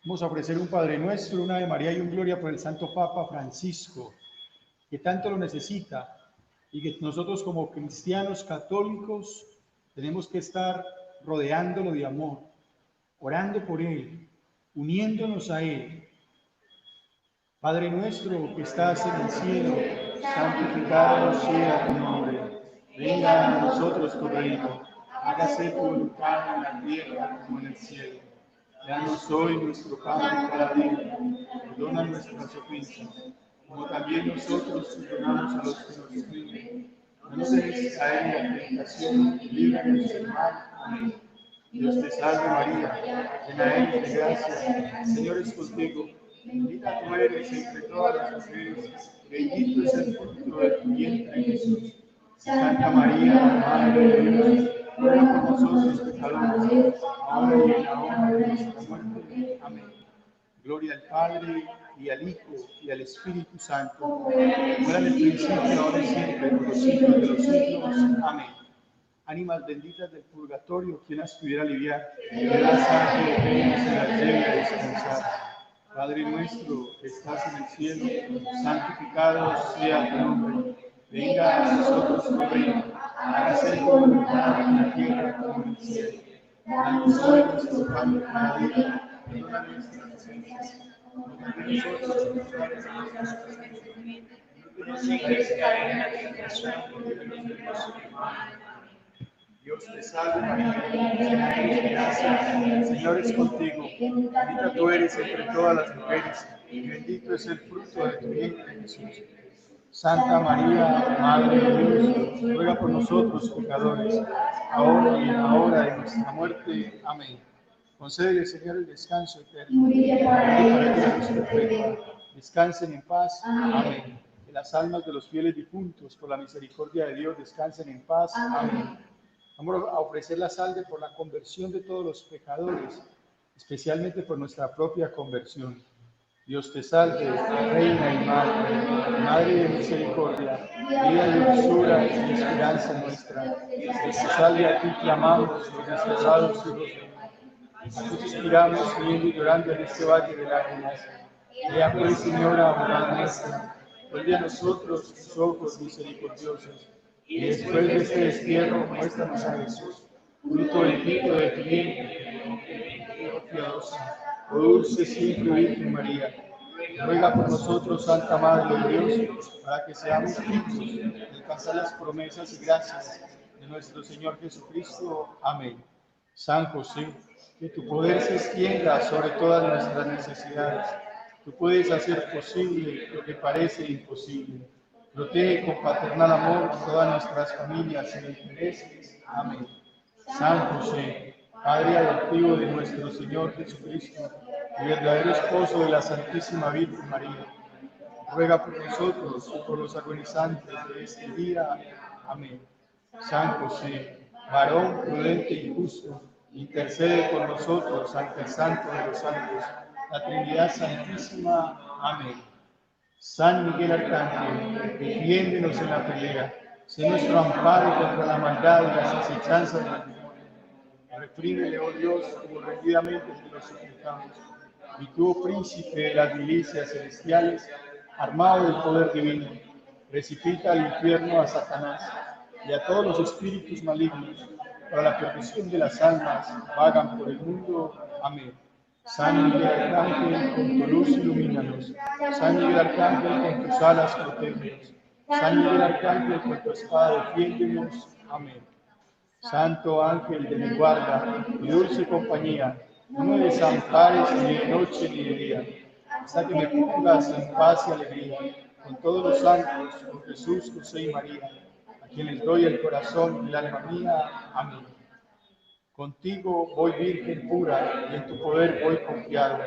Speaker 4: Vamos a ofrecer un Padre Nuestro, una Ave María y un Gloria por el Santo Papa Francisco, que tanto lo necesita, y que nosotros como cristianos católicos tenemos que estar rodeándolo de amor, orando por él, uniéndonos a él. Padre nuestro que estás en el cielo, santificado sea tu nombre. Venga a nosotros tu reino. Hágase tu voluntad en la tierra como en el cielo. Danos hoy nuestro pan de cada día. Perdona nuestras ofensas, como también nosotros perdonamos a los que nos ofenden. No nos dejes caer en la tentación y líbranos del mal. Amén. Dios te salve María, llena eres de gracia, el Señor es contigo. Bendita tú eres entre todas las mujeres, bendito es el fruto de tu vientre Jesús. Santa María, Madre de Dios, ruega por nosotros pecadores, ahora y en la hora de nuestra muerte. Amén. Gloria al Padre, y al Hijo, y al Espíritu Santo, como era en el principio, ahora y siempre, por los siglos de los siglos. Amén. Ánimas benditas del purgatorio, quien las pudiera aliviar, que la sangre de penas se las lleve a descansar. Padre nuestro que estás en el cielo, santificado sea tu nombre. Venga a nosotros tu reino, hágase tu voluntad en la tierra como en el cielo. Danos hoy nuestro pan de cada día, perdona nuestras ofensas, como también nosotros perdonamos a los que nos ofenden. No nos dejes caer en la tentación y líbranos del mal. Dios te salve María, llena eres de gracia, el Señor es contigo. Bendita tú eres entre todas las mujeres, y bendito es el fruto de tu vientre Jesús. Santa María, Madre de Dios, ruega por nosotros pecadores, ahora y en la hora de nuestra muerte. Amén. Concédele, Señor, el descanso eterno, y para que la luz perpetua. Descansen en paz. Amén. Que las almas de los fieles difuntos, por la misericordia de Dios, descansen en paz. Amén. Vamos a ofrecer la salve por la conversión de todos los pecadores, especialmente por nuestra propia conversión. Dios te salve, Reina y Madre, Madre de misericordia, vida y dulzura y esperanza nuestra. Dios te salve, a ti clamamos, los desterrados hijos de Dios. A ti suspiramos, viendo y llorando en este valle de lágrimas. Ea pues, Señora, abogada nuestra, vuelve a nosotros tus ojos misericordiosos, y después de este destierro muéstranos a Jesús, fruto bendito de tu vientre, oh piadosa, oh dulce siempre Virgen María. Ruega por nosotros, Santa Madre de Dios, para que seamos dignos de alcanzar las promesas y gracias de nuestro Señor Jesucristo. Amén. San José, que tu poder se extienda sobre todas nuestras necesidades. Tú puedes hacer posible lo que parece imposible. Protege con paternal amor todas nuestras familias e intereses. Amén. San José, Padre adoptivo de nuestro Señor Jesucristo y verdadero esposo de la Santísima Virgen María, ruega por nosotros y por los agonizantes de este día. Amén. San José, varón prudente y justo, intercede por nosotros ante el Santo de los Santos, la Trinidad Santísima. Amén. San Miguel Arcángel, defiéndenos en la pelea. Sé nuestro amparo contra la maldad y las asechanzas del demonio. Reprímele, oh Dios, como rendidamente te lo suplicamos. Y tú, oh príncipe de las milicias celestiales, armado del poder divino, precipita al infierno a Satanás y a todos los espíritus malignos, para la perdición de las almas, vagan por el mundo. Amén. San Miguel Arcángel, con tu luz ilumínanos. San Miguel Arcángel, con tus alas protégenos. San Miguel Arcángel, con tu espada defiéndenos. Amén. Santo ángel de mi guarda, mi dulce compañía, no me desampares ni de noche ni de día, hasta que me pongas en paz y alegría, con todos los santos, con Jesús, José y María, a quienes doy el corazón y el alma mía. Amén. Contigo voy virgen pura, y en tu poder voy confiado,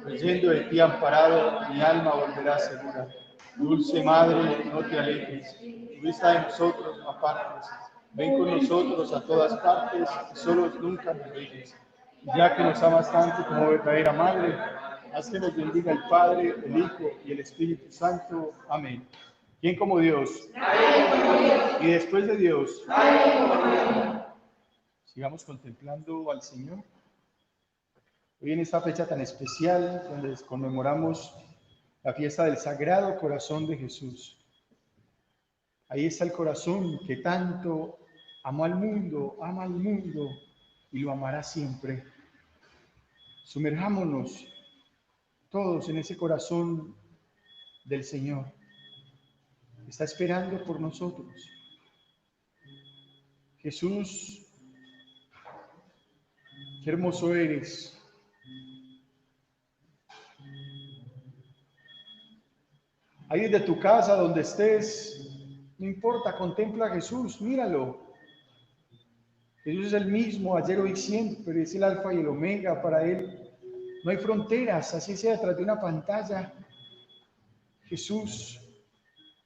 Speaker 4: creyendo de ti amparado, mi alma volverá segura. Dulce Madre, no te alejes, tu vista de nosotros no apartes. Ven con nosotros a todas partes y solos nunca nos dejes. Ya que nos amas tanto como verdadera Madre, haz que nos bendiga el Padre, el Hijo y el Espíritu Santo. Amén. ¿Quién como Dios? Y después de Dios, sigamos contemplando al Señor. Hoy en esta fecha tan especial, donde conmemoramos la fiesta del Sagrado Corazón de Jesús. Ahí está el corazón que tanto amó al mundo, ama al mundo y lo amará siempre. Sumerjámonos todos en ese corazón del Señor. Está esperando por nosotros. Jesús, qué hermoso eres. Ahí desde tu casa, donde estés, no importa, contempla a Jesús, míralo. Jesús es el mismo, ayer, hoy, siempre, es el alfa y el omega. Para Él no hay fronteras, así sea detrás de una pantalla. Jesús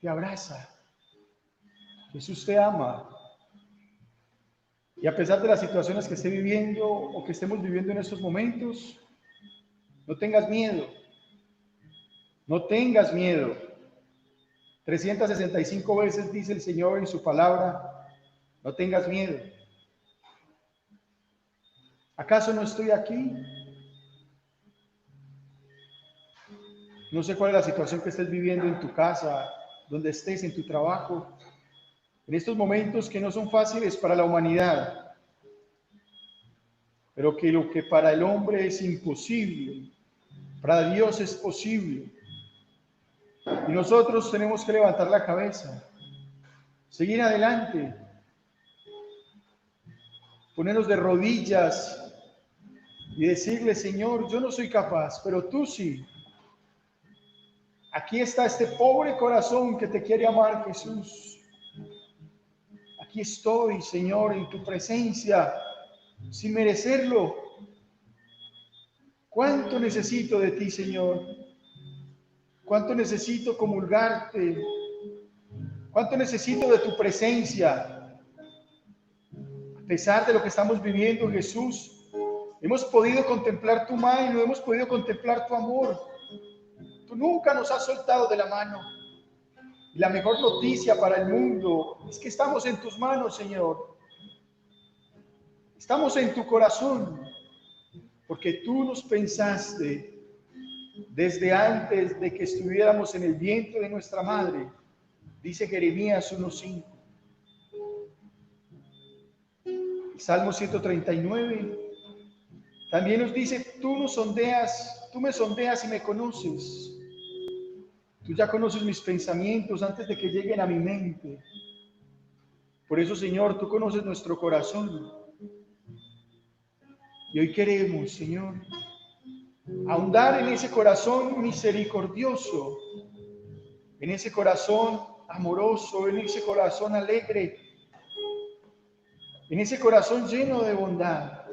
Speaker 4: te abraza, Jesús te ama. Y a pesar de las situaciones que esté viviendo o que estemos viviendo en estos momentos, no tengas miedo, no tengas miedo. 365 veces dice el Señor en su palabra, no tengas miedo. ¿Acaso no estoy aquí? No sé cuál es la situación que estés viviendo en tu casa, donde estés, en tu trabajo, en estos momentos que no son fáciles para la humanidad, pero que lo que para el hombre es imposible, para Dios es posible. Y nosotros tenemos que levantar la cabeza, seguir adelante, ponernos de rodillas y decirle: Señor, yo no soy capaz, pero tú sí. Aquí está este pobre corazón que te quiere amar, Jesús. Aquí estoy, Señor, en tu presencia, sin merecerlo. ¿Cuánto necesito de ti, Señor? ¿Cuánto necesito comulgarte? ¿Cuánto necesito de tu presencia? A pesar de lo que estamos viviendo, Jesús, hemos podido contemplar tu mano, hemos podido contemplar tu amor. Tú nunca nos has soltado de la mano. Y la mejor noticia para el mundo es que estamos en tus manos, Señor. Estamos en tu corazón, porque tú nos pensaste desde antes de que estuviéramos en el vientre de nuestra madre, dice Jeremías 1:5. El Salmo 139 también nos dice: tú me sondeas y me conoces. Tú ya conoces mis pensamientos antes de que lleguen a mi mente. Por eso, Señor, tú conoces nuestro corazón. Y hoy queremos, Señor, ahondar en ese corazón misericordioso, en ese corazón amoroso, en ese corazón alegre, en ese corazón lleno de bondad.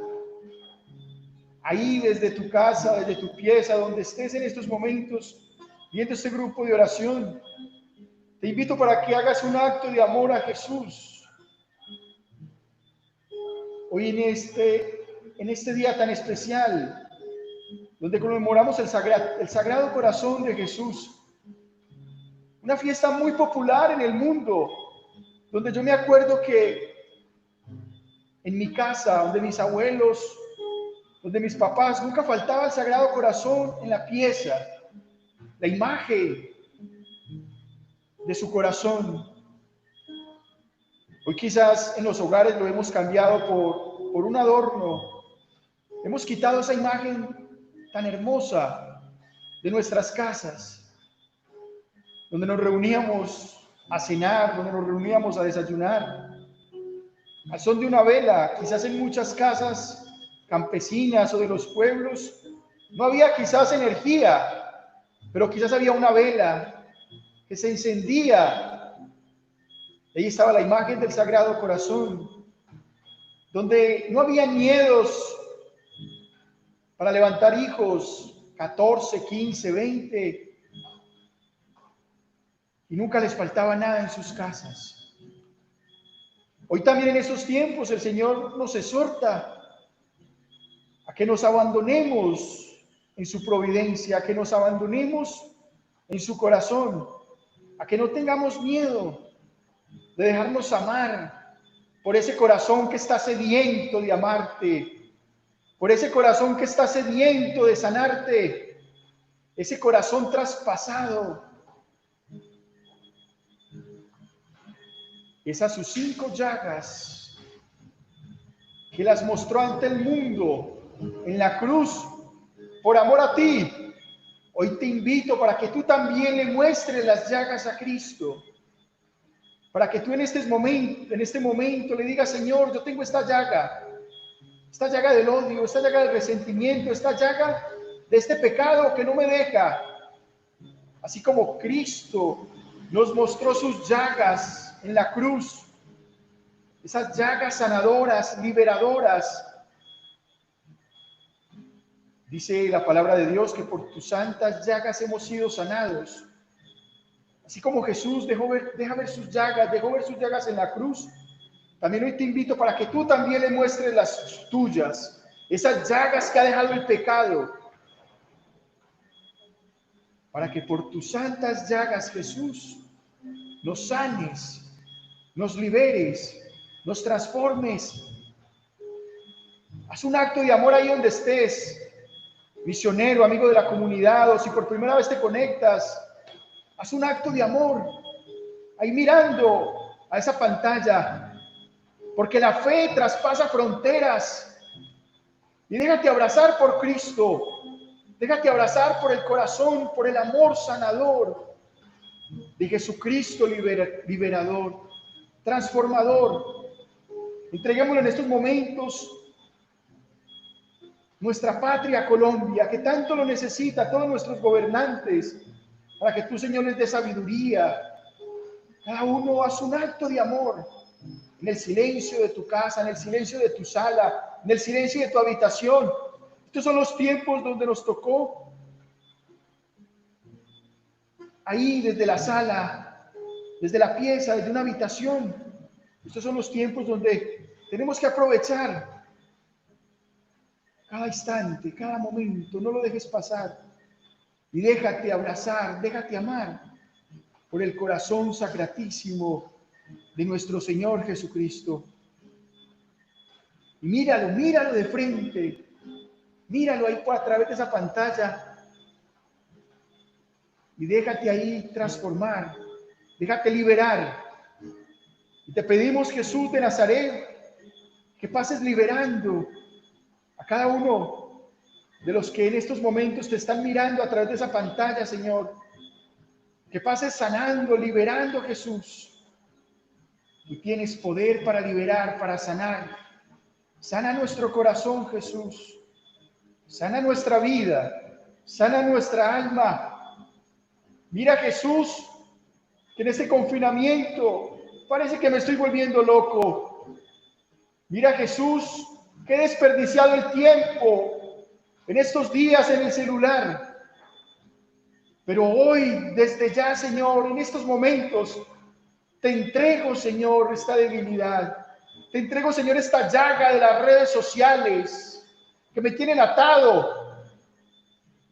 Speaker 4: Ahí desde tu casa, desde tu pieza, donde estés en estos momentos, viendo este grupo de oración, te invito para que hagas un acto de amor a Jesús. Hoy en este día tan especial, donde conmemoramos el Sagrado Corazón de Jesús, una fiesta muy popular en el mundo, donde yo me acuerdo que en mi casa, donde mis abuelos, donde mis papás, nunca faltaba el Sagrado Corazón en la pieza, la imagen de su corazón. Hoy quizás en los hogares lo hemos cambiado por un adorno. Hemos quitado esa imagen tan hermosa de nuestras casas, donde nos reuníamos a cenar, donde nos reuníamos a desayunar, al son de una vela. Quizás en muchas casas campesinas o de los pueblos no había quizás energía, pero quizás había una vela que se encendía. Ahí estaba la imagen del Sagrado Corazón, donde no había miedos para levantar hijos, 14, 15, 20, y nunca les faltaba nada en sus casas. Hoy también en estos tiempos el Señor nos exhorta a que nos abandonemos en su providencia, a que nos abandonemos en su corazón, a que no tengamos miedo de dejarnos amar por ese corazón que está sediento de amarte, por ese corazón que está sediento de sanarte, ese corazón traspasado. Esas sus 5 llagas que las mostró ante el mundo en la cruz por amor a ti. Hoy te invito para que tú también le muestres las llagas a Cristo, para que tú en este momento le digas: Señor, yo tengo esta llaga del odio, esta llaga del resentimiento, esta llaga de este pecado que no me deja. Así como Cristo nos mostró sus llagas en la cruz, esas llagas sanadoras, liberadoras. Dice la palabra de Dios que por tus santas llagas hemos sido sanados. Así como Jesús dejó ver sus llagas en la cruz, también hoy te invito para que tú también le muestres las tuyas, esas llagas que ha dejado el pecado, para que por tus santas llagas, Jesús, nos sanes, nos liberes, nos transformes. Haz un acto de amor ahí donde estés, misionero, amigo de la comunidad, o si por primera vez te conectas, haz un acto de amor ahí mirando a esa pantalla, porque la fe traspasa fronteras. Y déjate abrazar por Cristo, déjate abrazar por el corazón, por el amor sanador de Jesucristo, liberador, transformador. Entreguémosle en estos momentos nuestra patria Colombia, que tanto lo necesita, todos nuestros gobernantes, para que tú, Señor, les dé sabiduría. Cada uno hace un acto de amor en el silencio de tu casa, en el silencio de tu sala, en el silencio de tu habitación. Estos son los tiempos donde nos tocó ahí desde la sala, desde la pieza, desde una habitación. Estos son los tiempos donde tenemos que aprovechar cada instante, cada momento. No lo dejes pasar y déjate abrazar, déjate amar por el corazón sacratísimo de nuestro Señor Jesucristo. Y míralo de frente, míralo ahí a través de esa pantalla y déjate ahí transformar, déjate liberar. Y te pedimos, Jesús de Nazaret, que pases liberando a cada uno de los que en estos momentos te están mirando a través de esa pantalla, Señor. Que pases sanando, liberando, Jesús. Tú tienes poder para liberar, para sanar. Sana nuestro corazón, Jesús. Sana nuestra vida. Sana nuestra alma. Mira, Jesús, que en este confinamiento parece que me estoy volviendo loco. Mira, Jesús, que he desperdiciado el tiempo en estos días en el celular. Pero hoy, desde ya, Señor, en estos momentos, te entrego, Señor, esta debilidad. Te entrego, Señor, esta llaga de las redes sociales que me tienen atado,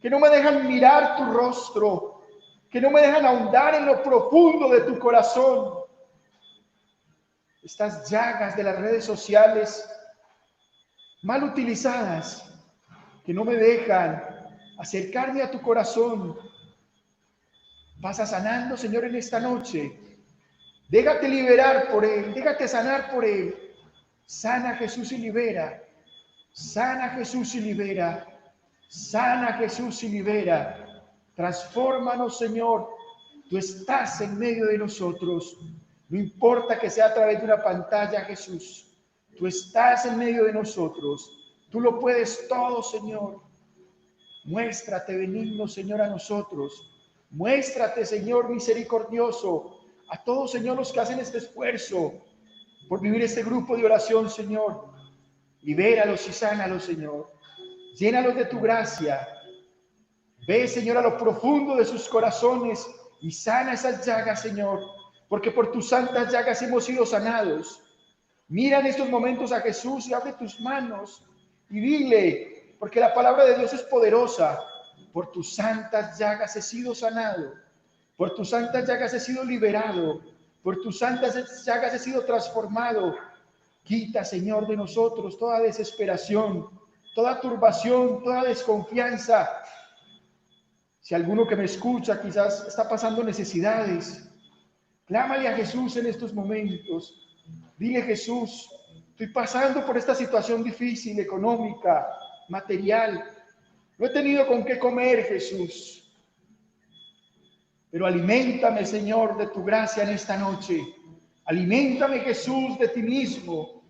Speaker 4: que no me dejan mirar tu rostro, que no me dejan ahondar en lo profundo de tu corazón. Estas llagas de las redes sociales mal utilizadas, que no me dejan acercarme a tu corazón. Pasa sanando, Señor, en esta noche. Déjate liberar por Él, déjate sanar por Él. Sana Jesús y libera. Sana Jesús y libera. Sana Jesús y libera. Transfórmanos, Señor. Tú estás en medio de nosotros. No importa que sea a través de una pantalla, Jesús. Tú estás en medio de nosotros. Tú lo puedes todo, Señor. Muéstrate benigno, Señor, a nosotros. Muéstrate, Señor, misericordioso a todos, Señor, los que hacen este esfuerzo por vivir este grupo de oración, Señor. Libéralos y sánalos, Señor. Llénalos de tu gracia. Ve, Señor, a lo profundo de sus corazones y sana esas llagas, Señor, porque por tus santas llagas hemos sido sanados. Mira en estos momentos a Jesús y abre tus manos y dile, porque la palabra de Dios es poderosa. Por tus santas llagas he sido sanado. Por tus santas llagas he sido liberado. Por tus santas llagas he sido transformado. Quita, Señor, de nosotros toda desesperación, toda turbación, toda desconfianza. Si alguno que me escucha quizás está pasando necesidades, clámale a Jesús en estos momentos. Dile, Jesús, estoy pasando por esta situación difícil, económica, material. No he tenido con qué comer, Jesús. Pero aliméntame, Señor, de tu gracia en esta noche. Aliméntame, Jesús, de ti mismo,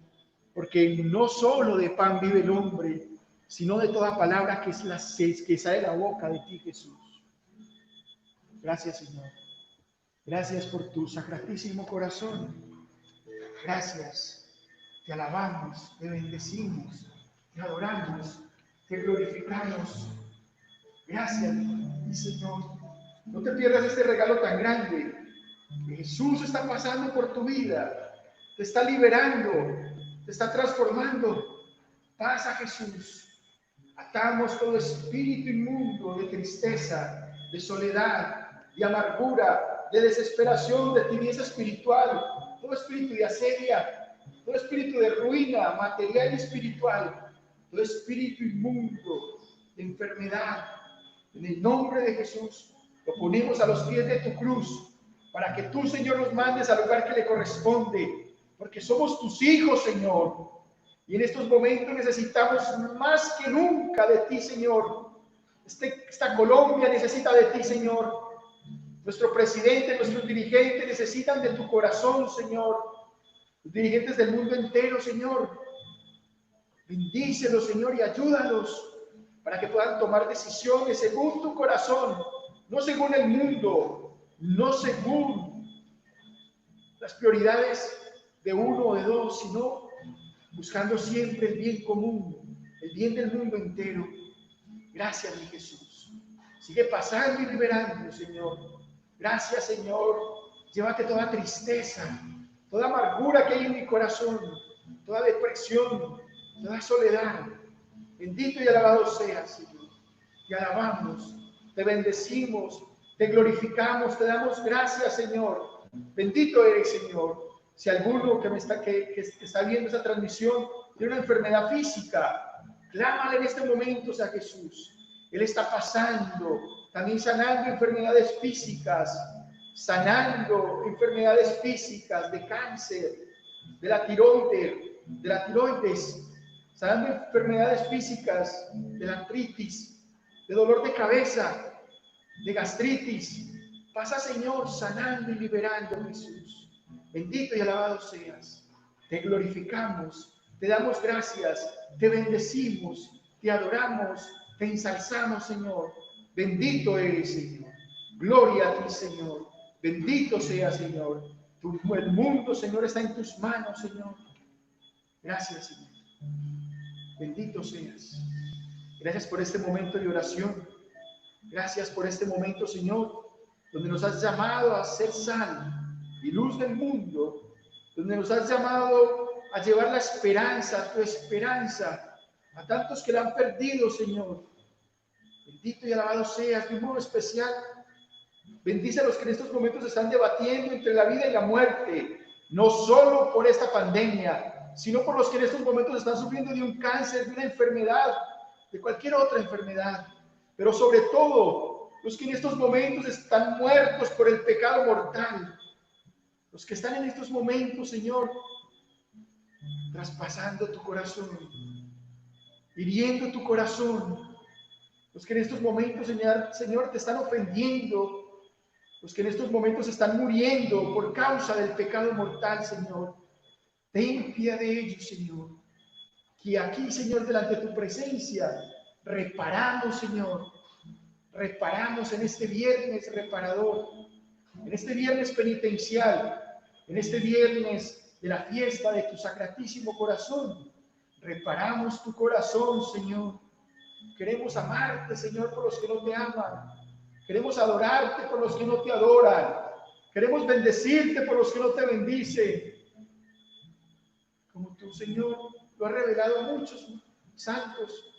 Speaker 4: porque no solo de pan vive el hombre, sino de toda palabra que sale de la boca de ti, Jesús. Gracias, Señor. Gracias por tu sacratísimo corazón. Gracias. Te alabamos, te bendecimos, te adoramos, te glorificamos. Gracias, mi Señor. No te pierdas este regalo tan grande. Jesús está pasando por tu vida, te está liberando, te está transformando. Pasa, Jesús. Atamos todo espíritu inmundo de tristeza, de soledad, de amargura, de desesperación, de tibieza espiritual, todo espíritu de asedia, todo espíritu de ruina material y espiritual, todo espíritu inmundo de enfermedad. En el nombre de Jesús lo ponemos a los pies de tu cruz, para que tú, Señor, nos mandes al lugar que le corresponde, porque somos tus hijos, Señor. Y en estos momentos necesitamos más que nunca de ti, Señor. Esta Colombia necesita de ti, Señor. Nuestro presidente, nuestros dirigentes necesitan de tu corazón, Señor. Los dirigentes del mundo entero, Señor. Bendícelos, Señor, y ayúdalos para que puedan tomar decisiones según tu corazón, no según el mundo, no según las prioridades de uno o de dos, sino buscando siempre el bien común, el bien del mundo entero. Gracias, mi Jesús. Sigue pasando y liberando, Señor. Gracias, Señor. Llévate toda tristeza, toda amargura que hay en mi corazón, toda depresión, toda soledad. Bendito y alabado seas, Señor. Te alabamos, te bendecimos, te glorificamos, te damos gracias, Señor. Bendito eres, Señor. Si alguno que está viendo esta transmisión tiene una enfermedad física, clámale en este momento a Jesús. Él está pasando, también sanando enfermedades físicas, de cáncer, de la tiroides, sanando enfermedades físicas, de la artritis, de dolor de cabeza, de gastritis. Pasa, Señor, sanando y liberando, Jesús. Bendito y alabado seas. Te glorificamos, te damos gracias, te bendecimos, te adoramos, te ensalzamos, Señor. Bendito eres, Señor. Gloria a ti, Señor. Bendito sea, Señor. El mundo, Señor, está en tus manos, Señor. Gracias, Señor. Bendito seas. Gracias por este momento de oración. Gracias por este momento, Señor, donde nos has llamado a ser sal y luz del mundo, donde nos has llamado a llevar la esperanza, tu esperanza, a tantos que la han perdido, Señor. Bendito y alabado seas. De un modo especial, Bendice a los que en estos momentos están debatiendo entre la vida y la muerte, no solo por esta pandemia, sino por los que en estos momentos están sufriendo de un cáncer, de una enfermedad, de cualquier otra enfermedad, pero sobre todo los que en estos momentos están muertos por el pecado mortal, los que están en estos momentos, Señor, traspasando tu corazón, hiriendo tu corazón, los que en estos momentos, Señor, te están ofendiendo, los que en estos momentos están muriendo por causa del pecado mortal, Señor. Ten piedad de ellos, Señor. Que aquí, Señor, delante de tu presencia, reparamos, Señor. Reparamos en este viernes reparador, en este viernes penitencial, en este viernes de la fiesta de tu sacratísimo corazón. Reparamos tu corazón, Señor. Queremos amarte, Señor, por los que no te aman. Queremos adorarte por los que no te adoran. Queremos bendecirte por los que no te bendicen. Como tú, Señor, lo has revelado a muchos santos.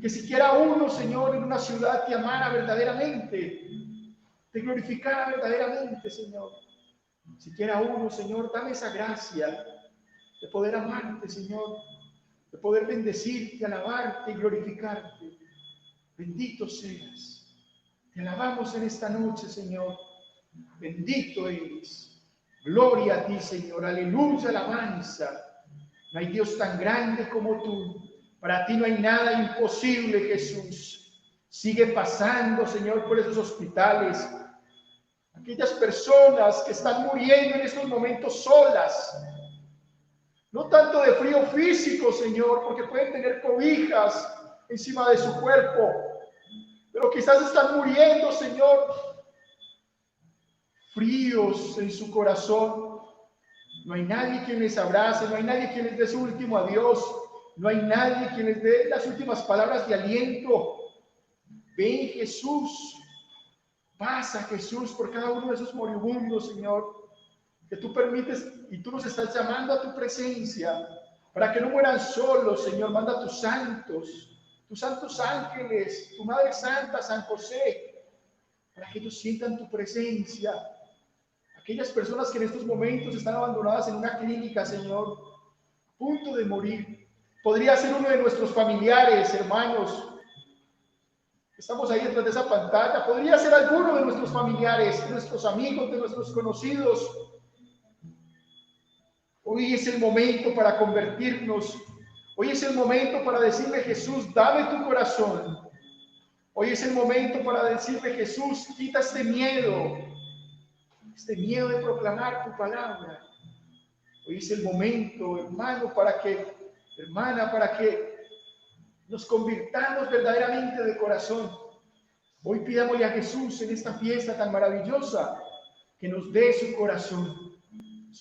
Speaker 4: Que siquiera uno, Señor, en una ciudad te amara verdaderamente. Te glorificara verdaderamente, Señor. Siquiera uno, Señor, dame esa gracia de poder amarte, Señor. De poder bendecirte, alabarte y glorificarte. Bendito seas. Te alabamos en esta noche, Señor. Bendito eres. Gloria a ti, Señor. Aleluya, alabanza. No hay Dios tan grande como tú. Para ti no hay nada imposible, Jesús. Sigue pasando, Señor, por esos hospitales. Aquellas personas que están muriendo en estos momentos solas. No tanto de frío físico, Señor, porque pueden tener cobijas encima de su cuerpo. Pero quizás están muriendo, Señor, fríos en su corazón. No hay nadie quien les abrace, no hay nadie quien les dé su último adiós, no hay nadie quien les dé las últimas palabras de aliento. Ven, Jesús, pasa, Jesús, por cada uno de esos moribundos, Señor, que tú permites y tú nos estás llamando a tu presencia, para que no mueran solos, Señor. Manda a tus santos ángeles, tu Madre Santa, San José, para que ellos sientan tu presencia. Aquellas personas que en estos momentos están abandonadas en una clínica, Señor, a punto de morir. Podría ser uno de nuestros familiares, hermanos. Estamos ahí detrás de esa pantalla. Podría ser alguno de nuestros familiares, de nuestros amigos, de nuestros conocidos. Hoy es el momento para convertirnos. Hoy es el momento para decirle, Jesús, dame tu corazón. Hoy es el momento para decirle, Jesús, quita este miedo de proclamar tu palabra. Hoy es el momento, hermano, para que nos convirtamos verdaderamente de corazón. Hoy pidámosle a Jesús en esta fiesta tan maravillosa que nos dé su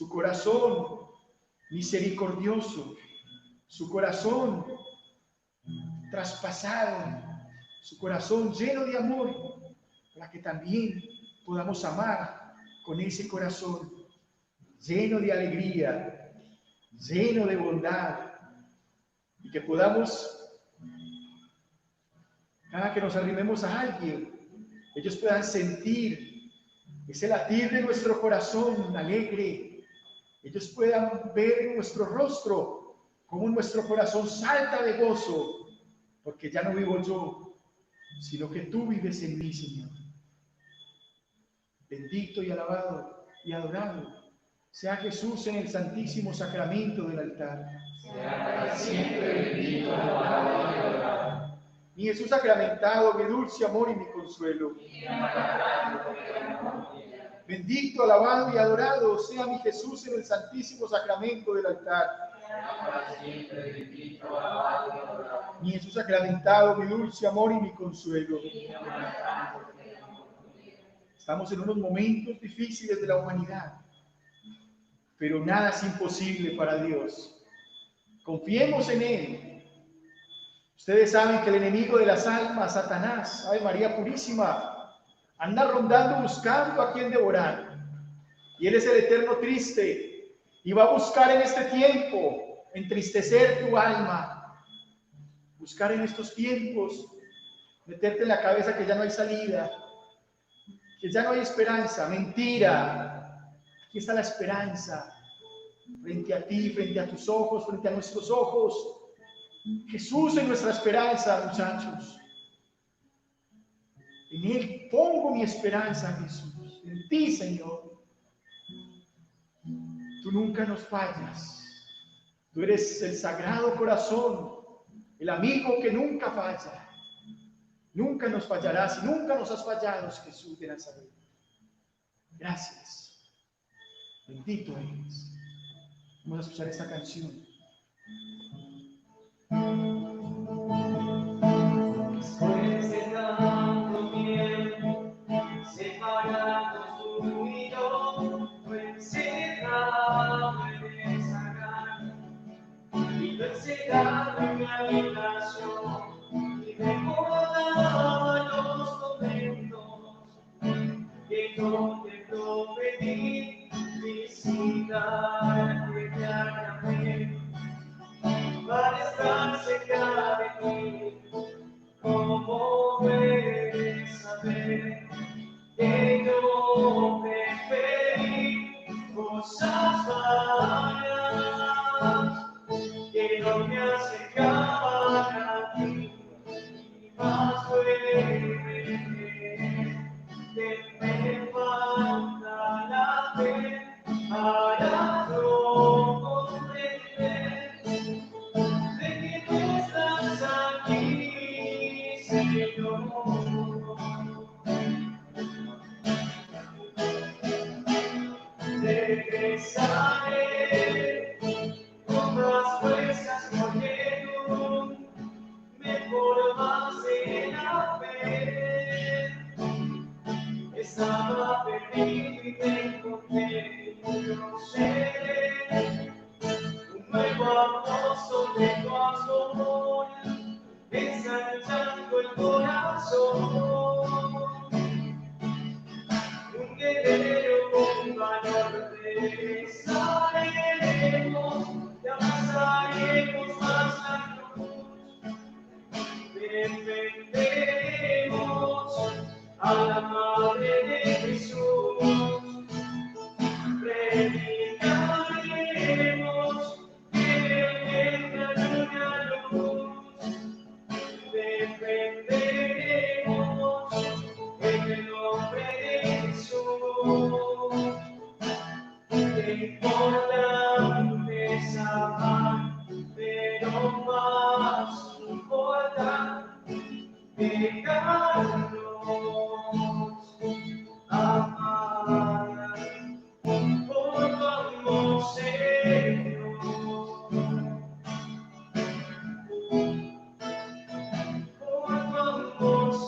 Speaker 4: corazón misericordioso, su corazón traspasado, su corazón lleno de amor, para que también podamos amar con ese corazón lleno de alegría, lleno de bondad, y que podamos, cada que nos arrimemos a alguien, ellos puedan sentir ese latir de nuestro corazón alegre. Ellos puedan ver en nuestro rostro cómo nuestro corazón salta de gozo, porque ya no vivo yo, sino que tú vives en mí, Señor. Bendito y alabado y adorado sea Jesús en el santísimo sacramento del altar.
Speaker 2: Sea para siempre bendito, alabado y adorado.
Speaker 4: Mi Jesús sacramentado, mi dulce amor y mi consuelo. Bendito, alabado y adorado sea mi Jesús en el santísimo sacramento del altar.
Speaker 2: Para siempre bendito, alabado y adorado.
Speaker 4: Mi Jesús sacramentado, mi dulce amor y mi consuelo. Estamos en unos momentos difíciles de la humanidad, pero nada es imposible para Dios. Confiemos en Él. Ustedes saben que el enemigo de las almas, Satanás, Ave María Purísima, anda rondando buscando a quien devorar. Y Él es el eterno triste y va a buscar en este tiempo entristecer tu alma. Buscar en estos tiempos meterte en la cabeza que ya no hay salida. que ya no hay esperanza. Mentira. Aquí está la esperanza. Frente a ti, frente a tus ojos, frente a nuestros ojos. Jesús es nuestra esperanza, muchachos. En Él pongo mi esperanza, Jesús. En ti, Señor. Tú nunca nos fallas. Tú eres el Sagrado Corazón, el amigo que nunca falla. Nunca nos fallarás y nunca nos has fallado, Jesús de Nazaret. Gracias. Bendito eres. Vamos a escuchar esta canción.
Speaker 2: Después de tanto tiempo, separados tú y yo, fue encerrado en esa granja, y lo encerrado en mi habitación, y recordaba los momentos que yo te prometí visitarte diariamente, para estar cerca de ti. ¿Cómo puedes saber que yo preferí cosas malas que no me acercaban a ti? Y más duele que me falta la fe para no comprender de que tú estás aquí, Señor. Regresaré con más fuerzas porque tú me formaste en la fe. Estaba perdido y te encontré, yo seré un nuevo apóstol de tu amor, ensanchando el corazón. Un guerrero con valor regresaremos, te abrazaremos hasta la cruz, defenderemos a la Madre de Jesús, predicaremos que entra una luz, defenderemos en el nombre de Jesús. Qué importante es amar, pero más importante dejarnos amar por tu amor, Señor. Por tu amor, Señor.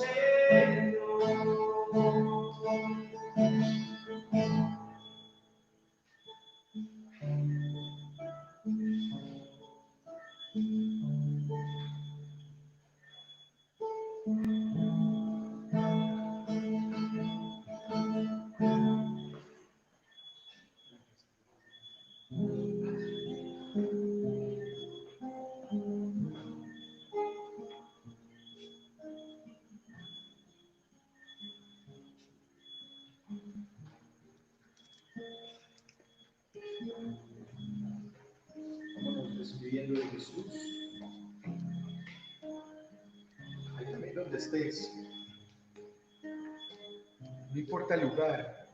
Speaker 4: Vámonos despidiendo de Jesús. Ahí también donde estés. No importa el lugar.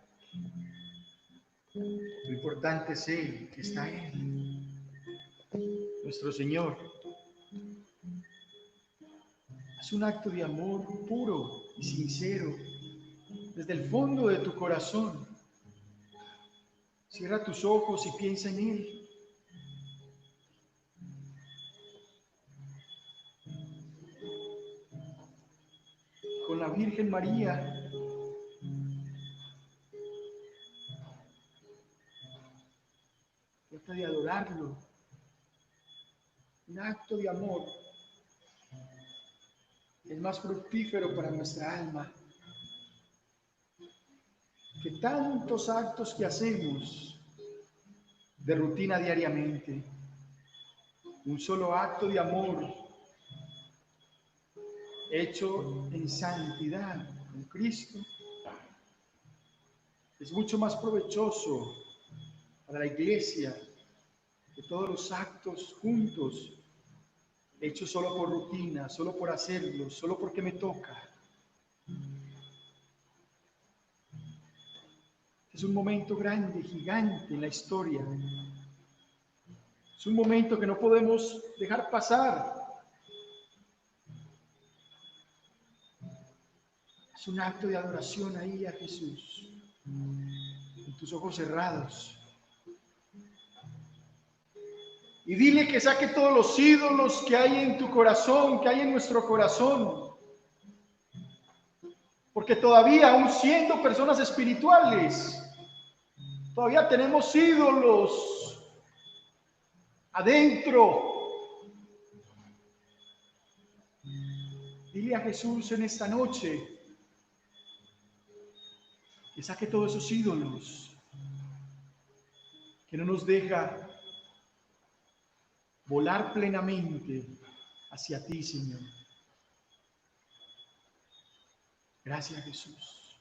Speaker 4: Lo importante es Él, que está Él. Nuestro Señor. Haz un acto de amor puro y sincero desde el fondo de tu corazón. Cierra tus ojos y piensa en Él. Con la Virgen María. Trata de adorarlo. Un acto de amor es más fructífero para nuestra alma que tantos actos que hacemos de rutina diariamente. Un solo acto de amor hecho en santidad con Cristo Es mucho más provechoso para la iglesia que todos los actos juntos, hechos solo por rutina, solo por hacerlo, solo porque me toca. Es un momento grande, gigante en la historia. Es un momento que no podemos dejar pasar. Es un acto de adoración ahí a Jesús, con tus ojos cerrados. Y dile que saque todos los ídolos que hay en tu corazón, que hay en nuestro corazón. Porque todavía, aún siendo personas espirituales, todavía tenemos ídolos adentro. Dile a Jesús en esta noche que saque todos esos ídolos que no nos deja volar plenamente hacia ti, Señor. Gracias, Jesús.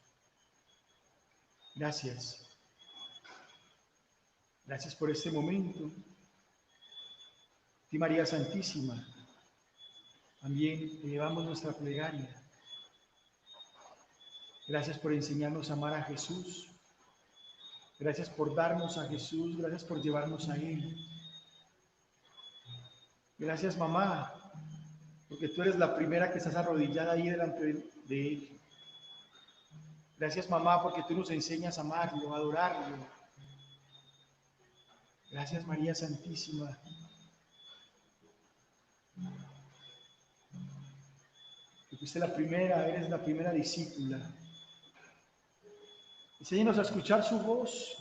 Speaker 4: Gracias. Gracias por este momento. Ti, María Santísima, también te llevamos nuestra plegaria. Gracias por enseñarnos a amar a Jesús. Gracias por darnos a Jesús. Gracias por llevarnos a Él. Gracias, mamá, porque tú eres la primera que estás arrodillada ahí delante de Él. Gracias, mamá, porque tú nos enseñas a amarlo, a adorarlo. Gracias, María Santísima. Que fuiste la primera, eres la primera discípula. Enséñanos a escuchar su voz.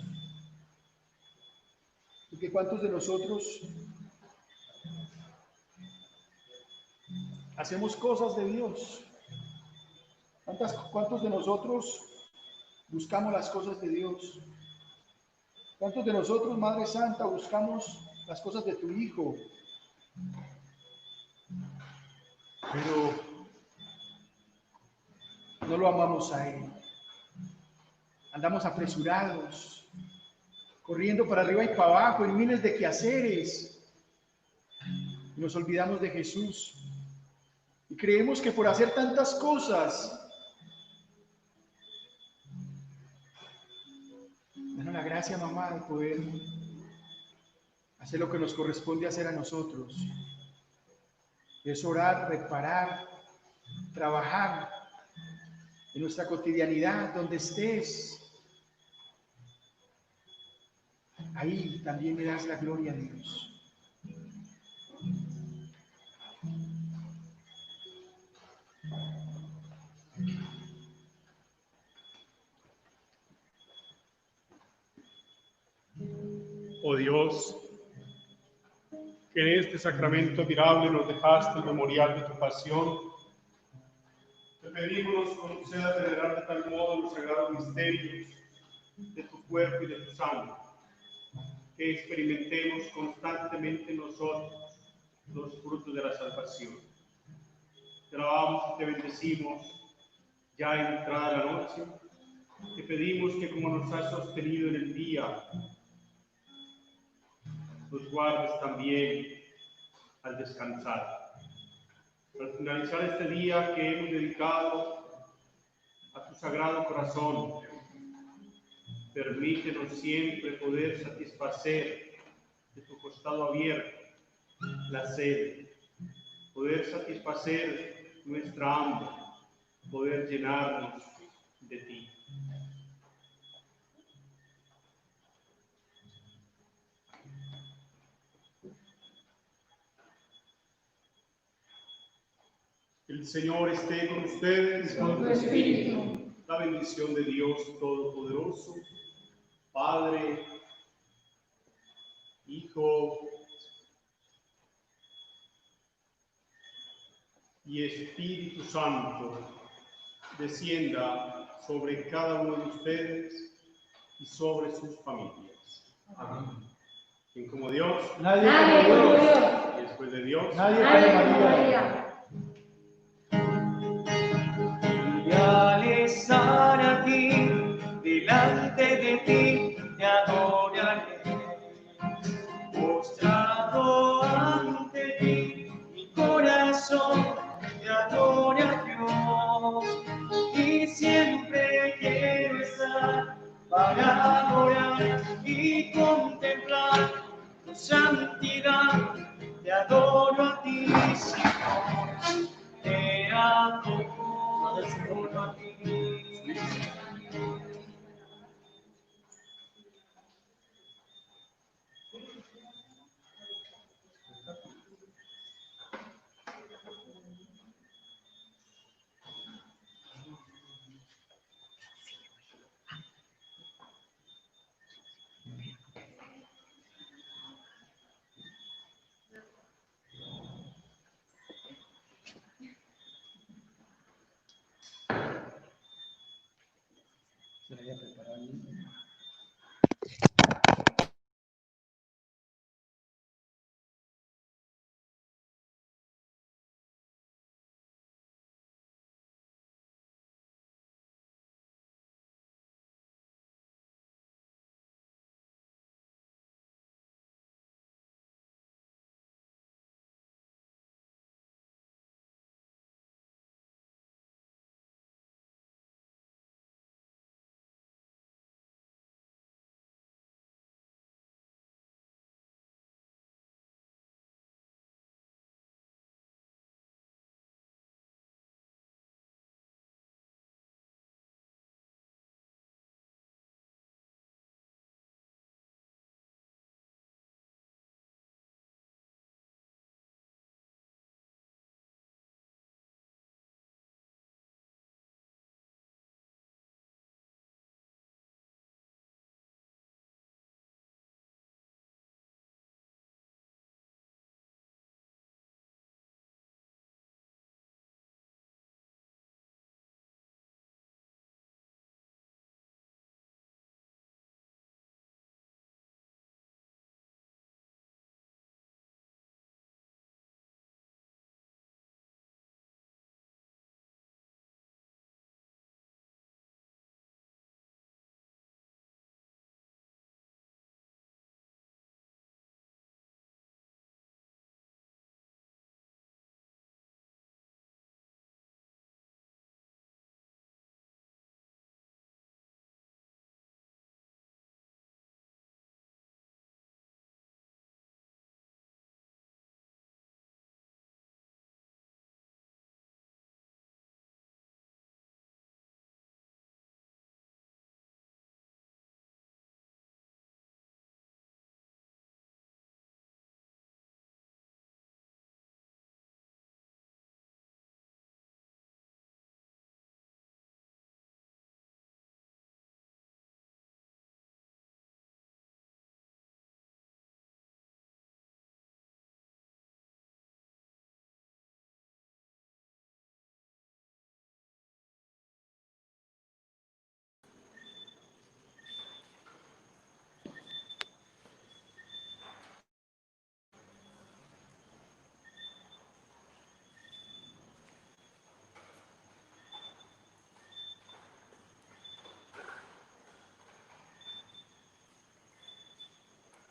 Speaker 4: Porque ¿cuántos de nosotros hacemos cosas de Dios? ¿Cuántos de nosotros buscamos las cosas de Dios? ¿Cuántos de nosotros, Madre Santa, buscamos las cosas de tu Hijo? Pero no lo amamos a Él. Andamos apresurados, corriendo para arriba y para abajo en miles de quehaceres. Y nos olvidamos de Jesús. Y creemos que por hacer tantas cosas, danos la gracia, mamá, de poder hacer lo que nos corresponde hacer a nosotros. Es orar, reparar, trabajar en nuestra cotidianidad, donde estés. Ahí también le das la gloria a Dios.
Speaker 5: Oh Dios, que en este sacramento admirable nos dejaste el memorial de tu pasión, te pedimos nos concedas venerar de tal modo los sagrados misterios de tu cuerpo y de tu sangre, que experimentemos constantemente nosotros los frutos de la salvación. Te alabamos y te bendecimos ya en entrada la noche. Te pedimos que como nos has sostenido en el día, nos guardes también al descansar. Al finalizar este día que hemos dedicado a tu sagrado corazón, permítenos siempre poder satisfacer de tu costado abierto la sed, poder satisfacer nuestra hambre, poder llenarnos de ti. El Señor esté con ustedes,
Speaker 3: con tu espíritu.
Speaker 5: La bendición de Dios Todopoderoso, Padre, Hijo y Espíritu Santo, descienda sobre cada uno de ustedes y sobre sus familias. Amén. ¿Quién como Dios?
Speaker 4: Nadie como Dios.
Speaker 5: Y después de Dios,
Speaker 4: Nadie como María.
Speaker 6: Y al estar aquí delante
Speaker 4: ti te adoraré. Postrado ante ti, mi corazón te adora, Dios, y siempre quiero estar para adorar y contemplar tu santidad. Te adoro a ti, Señor, te adoro a ti. Se haya preparado bien.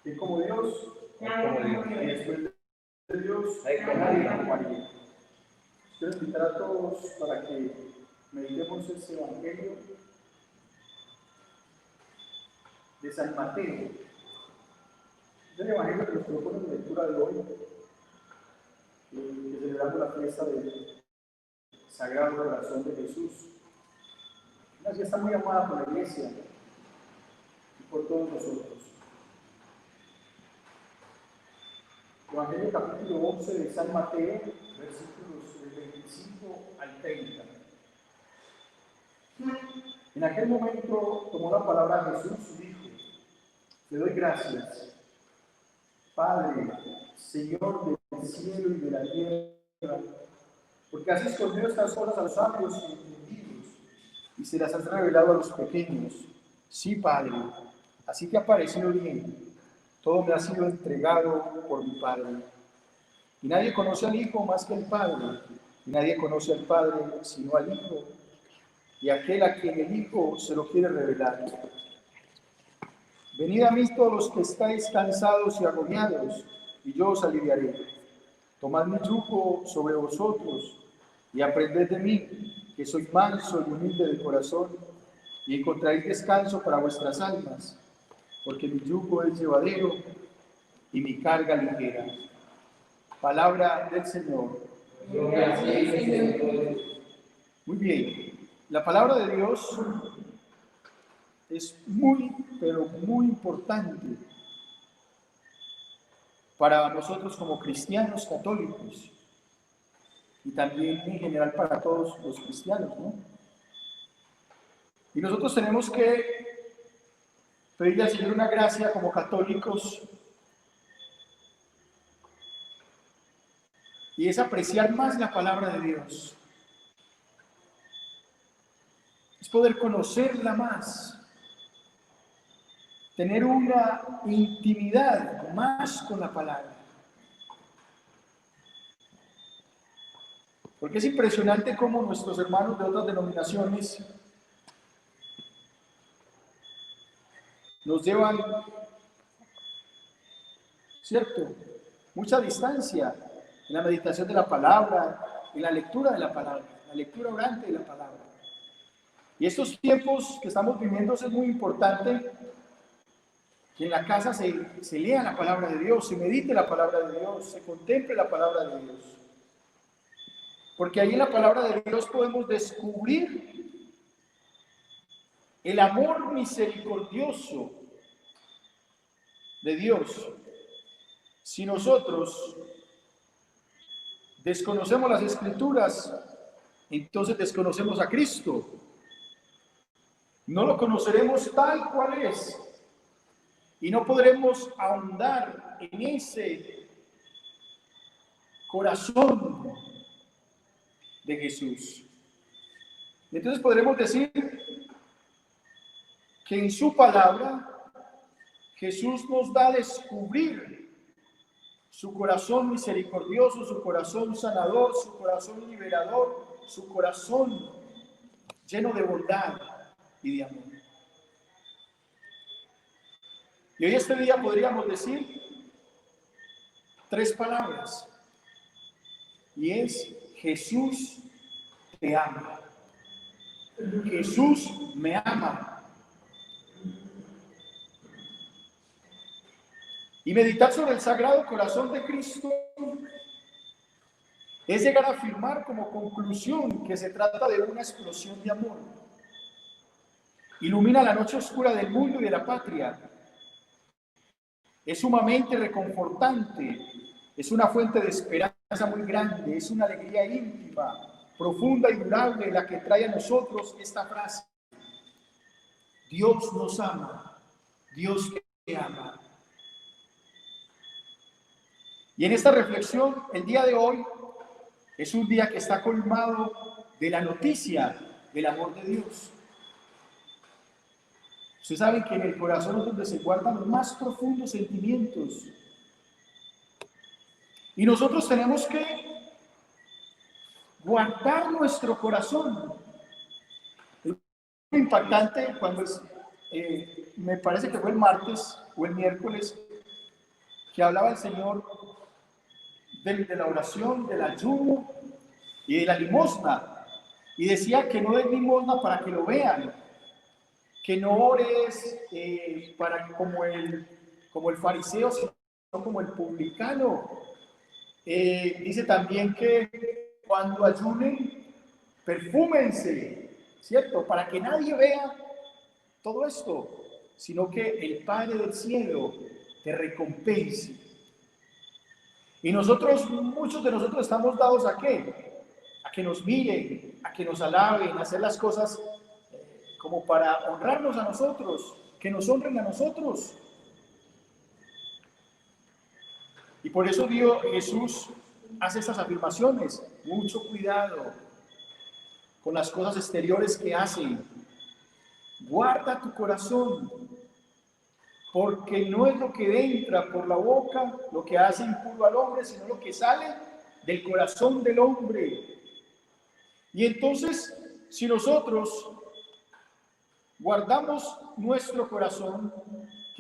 Speaker 4: Y como Dios, y después de Dios, María. Quiero invitar a todos para que meditemos este Evangelio de San Mateo. Es el Evangelio que nos propone en lectura de hoy, que celebramos la fiesta del Sagrado Corazón de Jesús. Una fiesta muy amada por la Iglesia y por todos nosotros. Evangelio capítulo 11 de San Mateo, versículos del 25 al 30. En aquel momento tomó la palabra Jesús y dijo: te doy gracias, Padre, Señor del cielo y de la tierra, porque has escondido estas cosas a los sabios y entendidos y se las has revelado a los pequeños. Sí, Padre, así te ha parecido bien. Todo me ha sido entregado por mi Padre. Y nadie conoce al Hijo más que el Padre, y nadie conoce al Padre sino al Hijo, y aquel a quien el Hijo se lo quiere revelar. Venid a mí todos los que estáis cansados y agobiados, y yo os aliviaré. Tomad mi yugo sobre vosotros y aprended de mí, que soy manso y humilde de corazón, y encontraréis descanso para vuestras almas, porque mi yugo es llevadero y mi carga ligera. Palabra del Señor. Muy bien. La palabra de Dios es muy, pero muy importante para nosotros como cristianos católicos y también en general para todos los cristianos, ¿no? Y nosotros tenemos que pedirle al Señor una gracia como católicos, y es apreciar más la palabra de Dios, es poder conocerla más, tener una intimidad más con la palabra. Porque es impresionante cómo nuestros hermanos de otras denominaciones nos llevan, ¿cierto?, mucha distancia en la meditación de la palabra, en la lectura de la palabra, la lectura orante de la palabra. Y estos tiempos que estamos viviendo es muy importante que en la casa se lea la palabra de Dios, se medite la palabra de Dios, se contemple la palabra de Dios. Porque ahí en la palabra de Dios podemos descubrir el amor misericordioso de Dios. Si nosotros desconocemos las Escrituras, entonces desconocemos a Cristo. No lo conoceremos tal cual es y no podremos ahondar en ese corazón de Jesús. Entonces podremos decir que en su palabra Jesús nos da a descubrir su corazón misericordioso, su corazón sanador, su corazón liberador, su corazón lleno de bondad y de amor. Y hoy este día podríamos decir 3 palabras, y es: Jesús te ama. Jesús me ama. Y meditar sobre el Sagrado Corazón de Cristo es llegar a afirmar como conclusión que se trata de una explosión de amor. Ilumina la noche oscura del mundo y de la patria. Es sumamente reconfortante, es una fuente de esperanza muy grande, es una alegría íntima, profunda y durable la que trae a nosotros esta frase: Dios nos ama, Dios te ama. Y en esta reflexión, el día de hoy es un día que está colmado de la noticia del amor de Dios. Ustedes saben que en el corazón es donde se guardan los más profundos sentimientos. Y nosotros tenemos que guardar nuestro corazón. Es muy impactante cuando me parece que fue el martes o el miércoles que hablaba el Señor de la oración, del ayuno y de la limosna. Y decía que no des limosna para que lo vean, que no ores como el fariseo, sino como el publicano. Dice también que cuando ayunen, perfúmense, ¿cierto? Para que nadie vea todo esto, sino que el Padre del cielo te recompense. Y nosotros, muchos de nosotros estamos dados ¿a qué? A que nos miren, a que nos alaben, a hacer las cosas como para honrarnos a nosotros, que nos honren a nosotros. Y por eso Jesús hace estas afirmaciones: mucho cuidado con las cosas exteriores que hacen. Guarda tu corazón, porque no es lo que entra por la boca lo que hace impuro al hombre, sino lo que sale del corazón del hombre. Y entonces, si nosotros guardamos nuestro corazón,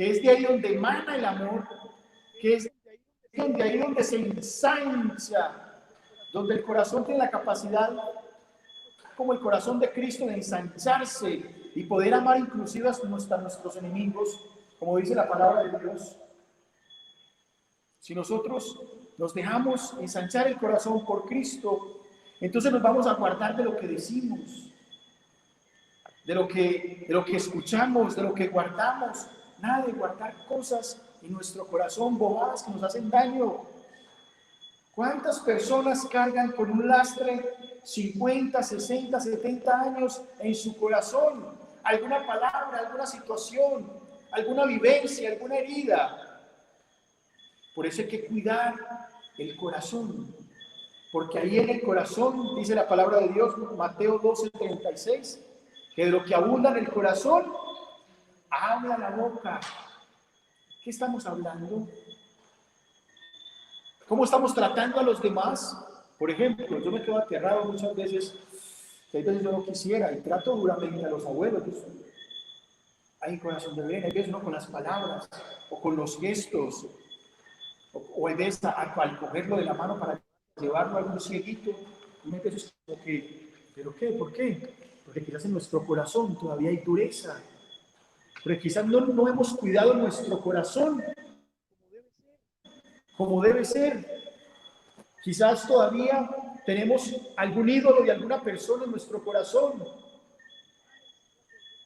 Speaker 6: que es de ahí donde emana el amor, que es de ahí donde se ensancha, donde el corazón tiene la capacidad, como el corazón de Cristo, de ensancharse y poder amar inclusive hasta nuestros enemigos, como dice la palabra de Dios. Si nosotros nos dejamos ensanchar el corazón por Cristo, entonces nos vamos a guardar de lo que decimos, de lo que escuchamos, de lo que guardamos. Nada de guardar cosas en nuestro corazón, bobadas que nos hacen daño. ¿Cuántas personas cargan con un lastre 50, 60, 70 años en su corazón? Alguna palabra, alguna situación, alguna vivencia, alguna herida. Por eso hay que cuidar el corazón, porque ahí en el corazón, dice la palabra de Dios, Mateo 12:36, que de lo que abunda en el corazón, habla la boca. ¿Qué estamos hablando? ¿Cómo estamos tratando a los demás? Por ejemplo, yo me quedo aterrado muchas veces, que hay veces yo no quisiera, y trato duramente a los abuelos. Hay corazón de bien, hay veces no con las palabras, o con los gestos, o hay veces al cogerlo de la mano para llevarlo a algún cieguito, y hay veces como que, ¿pero qué? ¿Por qué? Porque quizás en nuestro corazón todavía hay dureza, porque quizás no hemos cuidado nuestro corazón como debe ser. Quizás todavía tenemos algún ídolo de alguna persona en nuestro corazón.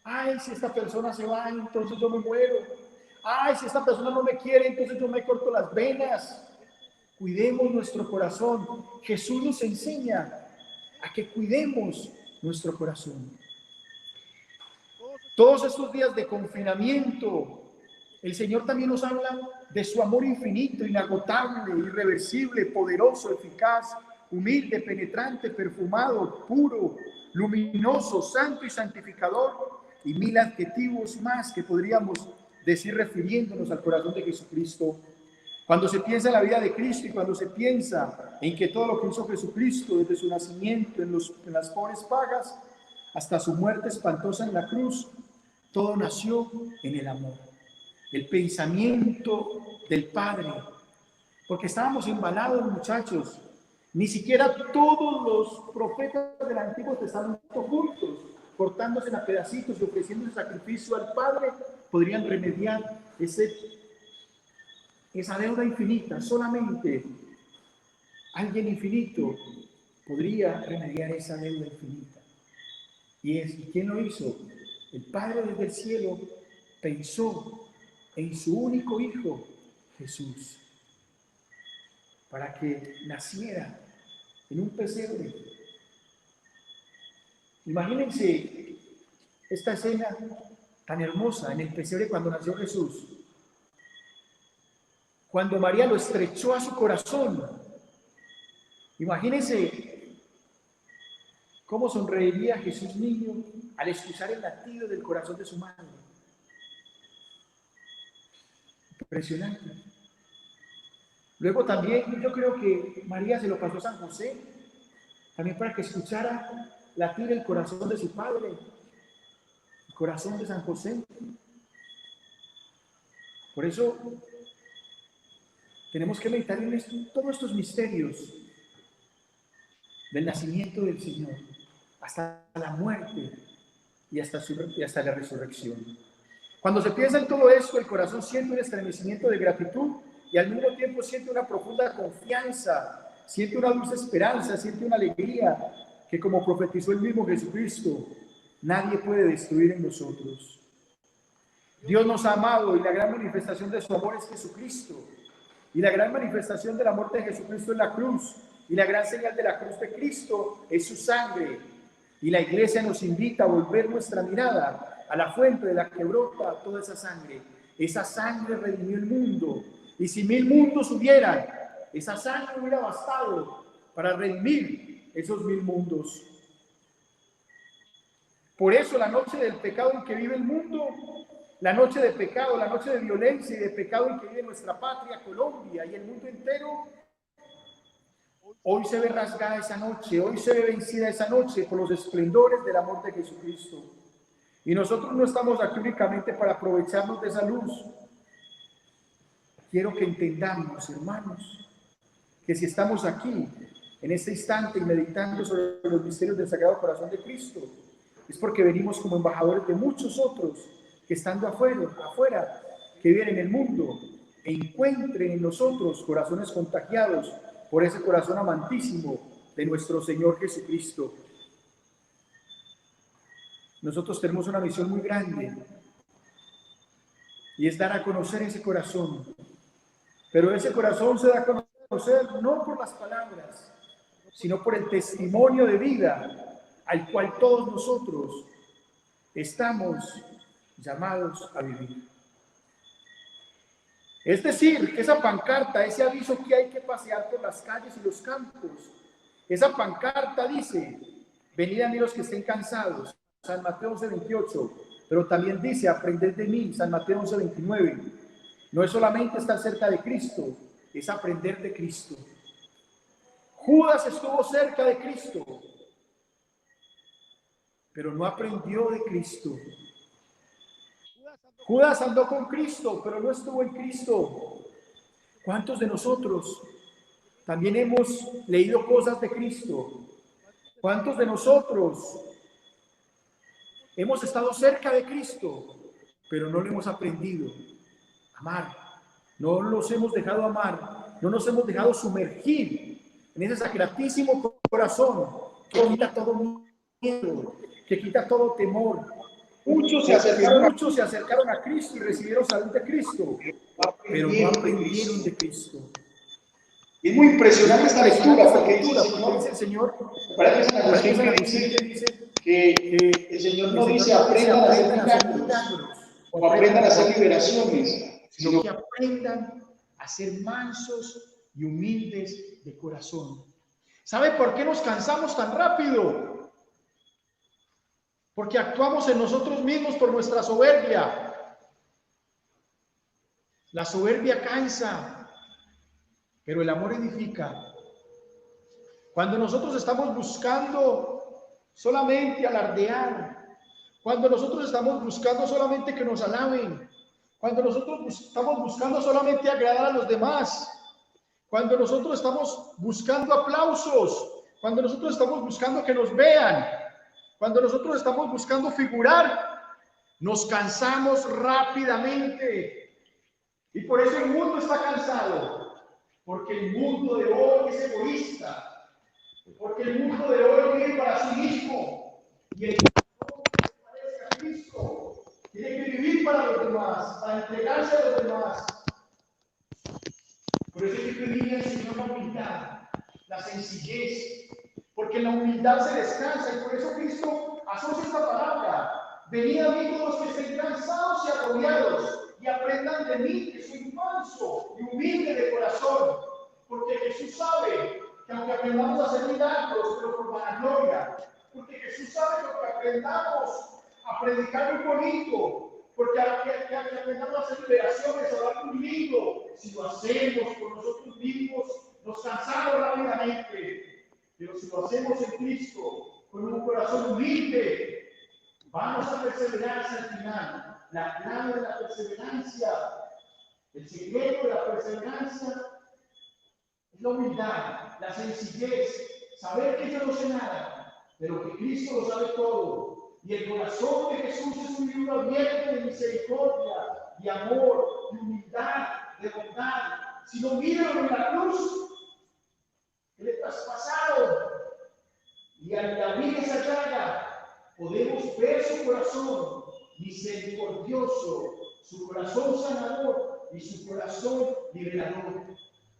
Speaker 6: Ay, si esta persona se va, entonces yo me muero. Ay, si esta persona no me quiere, entonces yo me corto las venas. Cuidemos nuestro corazón. Jesús nos enseña a que cuidemos nuestro corazón. Todos estos días de confinamiento, el Señor también nos habla de su amor infinito, inagotable, irreversible, poderoso, eficaz, humilde, penetrante, perfumado, puro, luminoso, santo y santificador, y mil adjetivos más que podríamos decir refiriéndonos al corazón de Jesucristo. Cuando se piensa en la vida de Cristo y cuando se piensa en que todo lo que hizo Jesucristo desde su nacimiento en las pobres pagas hasta su muerte espantosa en la cruz, todo nació en el amor, el pensamiento del Padre, porque estábamos embalados, muchachos. Ni siquiera todos los profetas del Antiguo Testamento juntos, cortándose a pedacitos y ofreciendo sacrificio al Padre, podrían remediar esa deuda infinita. Solamente alguien infinito podría remediar esa deuda infinita. ¿Y quién lo hizo? El Padre desde el cielo pensó en su único Hijo, Jesús, para que naciera en un pesebre. Imagínense esta escena tan hermosa en el pesebre cuando nació Jesús. Cuando María lo estrechó a su corazón. Imagínense cómo sonreiría Jesús niño al escuchar el latido del corazón de su madre. Impresionante. Luego también yo creo que María se lo pasó a San José, también para que escuchara latir el corazón de su padre, el corazón de San José. Por eso tenemos que meditar en todos estos misterios del nacimiento del Señor, hasta la muerte y hasta la resurrección. Cuando se piensa en todo esto, el corazón siente un estremecimiento de gratitud y al mismo tiempo siente una profunda confianza, siente una dulce esperanza, siente una alegría que, como profetizó el mismo Jesucristo, nadie puede destruir en nosotros. Dios nos ha amado y la gran manifestación de su amor es Jesucristo. Y la gran manifestación del amor de Jesucristo es la cruz. Y la gran señal de la cruz de Cristo es su sangre. Y la iglesia nos invita a volver nuestra mirada a la fuente de la que brota toda esa sangre. Esa sangre redimió el mundo. Y si 1000 mundos hubieran, esa sangre hubiera bastado para redimir esos 1000 mundos. Por eso la noche del pecado en que vive el mundo, la noche de pecado, la noche de violencia y de pecado en que vive nuestra patria, Colombia y el mundo entero, hoy se ve rasgada esa noche, hoy se ve vencida esa noche por los esplendores del amor de Jesucristo. Y nosotros no estamos aquí únicamente para aprovecharnos de esa luz, quiero que entendamos, hermanos, que si estamos aquí, en este instante, y meditando sobre los misterios del Sagrado Corazón de Cristo, es porque venimos como embajadores de muchos otros que estando afuera, que viven en el mundo, e encuentren en nosotros corazones contagiados por ese corazón amantísimo de nuestro Señor Jesucristo. Nosotros tenemos una misión muy grande, y es dar a conocer ese corazón. Pero ese corazón se da a conocer no por las palabras, sino por el testimonio de vida al cual todos nosotros estamos llamados a vivir. Es decir, que esa pancarta, ese aviso que hay que pasear por las calles y los campos, esa pancarta dice: venid a mí los que estén cansados, San Mateo 11:28, pero también dice: aprended de mí, San Mateo 11:29. No es solamente estar cerca de Cristo, es aprender de Cristo. Judas estuvo cerca de Cristo, pero no aprendió de Cristo. Judas andó con Cristo, pero no estuvo en Cristo. ¿Cuántos de nosotros también hemos leído cosas de Cristo? ¿Cuántos de nosotros hemos estado cerca de Cristo, pero no le hemos aprendido a amar? No los hemos dejado amar, no nos hemos dejado sumergir en ese sacratísimo corazón que quita todo miedo, que quita todo temor. Muchos se acercaron a Cristo y recibieron salud de Cristo, pero no aprendieron de Cristo.
Speaker 7: Y es muy impresionante esta lectura, porque
Speaker 6: dice el Señor,
Speaker 7: parece que San Agustín que dice que el Señor no dice aprendan a hacer milagros o aprendan a hacer liberaciones,
Speaker 6: sino que aprendan a ser mansos y humildes de corazón. ¿Sabe por qué nos cansamos tan rápido? Porque actuamos en nosotros mismos por nuestra soberbia. La soberbia cansa, pero el amor edifica. Cuando nosotros estamos buscando solamente alardear, cuando nosotros estamos buscando solamente que nos alaben, cuando nosotros estamos buscando solamente agradar a los demás, cuando nosotros estamos buscando aplausos, cuando nosotros estamos buscando que nos vean, cuando nosotros estamos buscando figurar, nos cansamos rápidamente. Y por eso el mundo está cansado, porque el mundo de hoy es egoísta, porque el mundo de hoy vive para sí mismo, y el que se parezca a Cristo tiene que vivir para los demás, para entregarse a los demás. Por eso hay que pedirle al Señor la humildad, la sencillez, porque en la humildad se descansa, y por eso Cristo asocia esta palabra: venid a mí todos los que estén cansados y agobiados, y aprendan de mí, que soy manso y humilde de corazón, porque Jesús sabe que aunque aprendamos a hacer milagros, pero por vanagloria, porque Jesús sabe que aunque aprendamos a predicar muy bonito, porque que aprendamos a hacer liberaciones, a hablar muy lindo, si lo hacemos por nosotros mismos, nos cansamos rápidamente. Pero si lo hacemos en Cristo, con un corazón humilde, vamos a perseverar hasta el final. La clave de la perseverancia, el secreto de la perseverancia, es la humildad, la sencillez, saber que yo no sé nada, pero que Cristo lo sabe todo. Y el corazón de Jesús es un libro abierto de misericordia, de amor, de humildad, de bondad. Si no miran en la cruz, el traspasado, y al abrir esa llaga podemos ver su corazón misericordioso, su corazón sanador y su corazón liberador.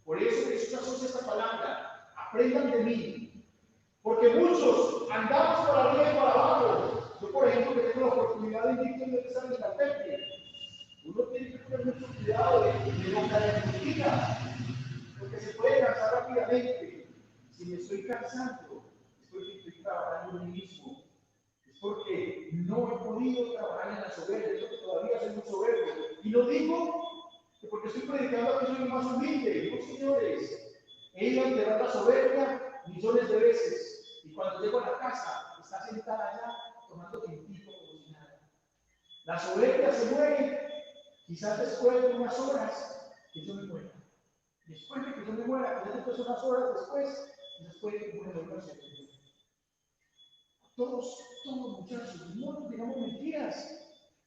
Speaker 6: Por eso Jesús asocia esta palabra: aprendan de mí, porque muchos andamos para arriba y para abajo. Yo, por ejemplo, que tengo la oportunidad de estar en la Pepe, uno tiene que tener mucho cuidado de no caer en mentira, porque se puede cansar rápidamente. Si me estoy cansando, es porque estoy trabajando en mí mismo. Es porque no he podido trabajar en la soberbia, es porque todavía soy muy soberbio. Y no digo que porque estoy predicando que soy más humilde. No, señores. He ido a enterrar la soberbia millones de veces. Y cuando llego a la casa, está sentada allá tomando tiempito como si nada. La soberbia se muere, quizás después de unas horas, que yo me muera. Después de que yo me muera, después unas horas después de que muera, volver a ser. Todos muchachos, no nos digamos mentiras.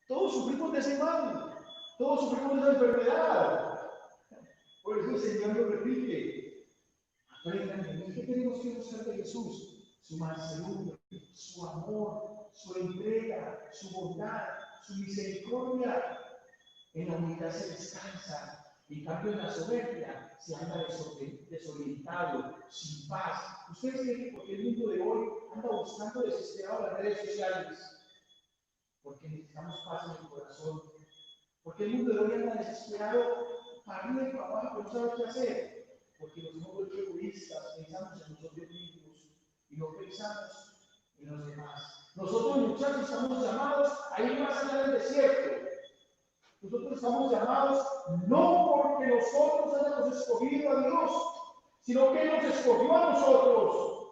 Speaker 6: Todos sufrimos de ese mal. Todos sufrimos de esa enfermedad. Por eso el Señor lo repite. Aprendan de mí. ¿Qué tenemos que buscar de Jesús? Su mansedumbre, su amor, su entrega, su bondad, su misericordia. En la humildad se descansa. En cambio, en la soberbia se anda desorientado, sin paz. Ustedes creen porque el mundo de hoy anda buscando desesperado las redes sociales. Porque necesitamos paz en el corazón. Porque el mundo de hoy anda desesperado para arriba y para abajo, no sabe qué hacer. Porque nos hemos vuelto egoístas, pensamos en nosotros mismos y no pensamos en los demás. Nosotros, muchachos, estamos llamados a ir más allá del desierto. Nosotros estamos llamados no porque nosotros hayamos escogido a Dios, sino que Él nos escogió a nosotros.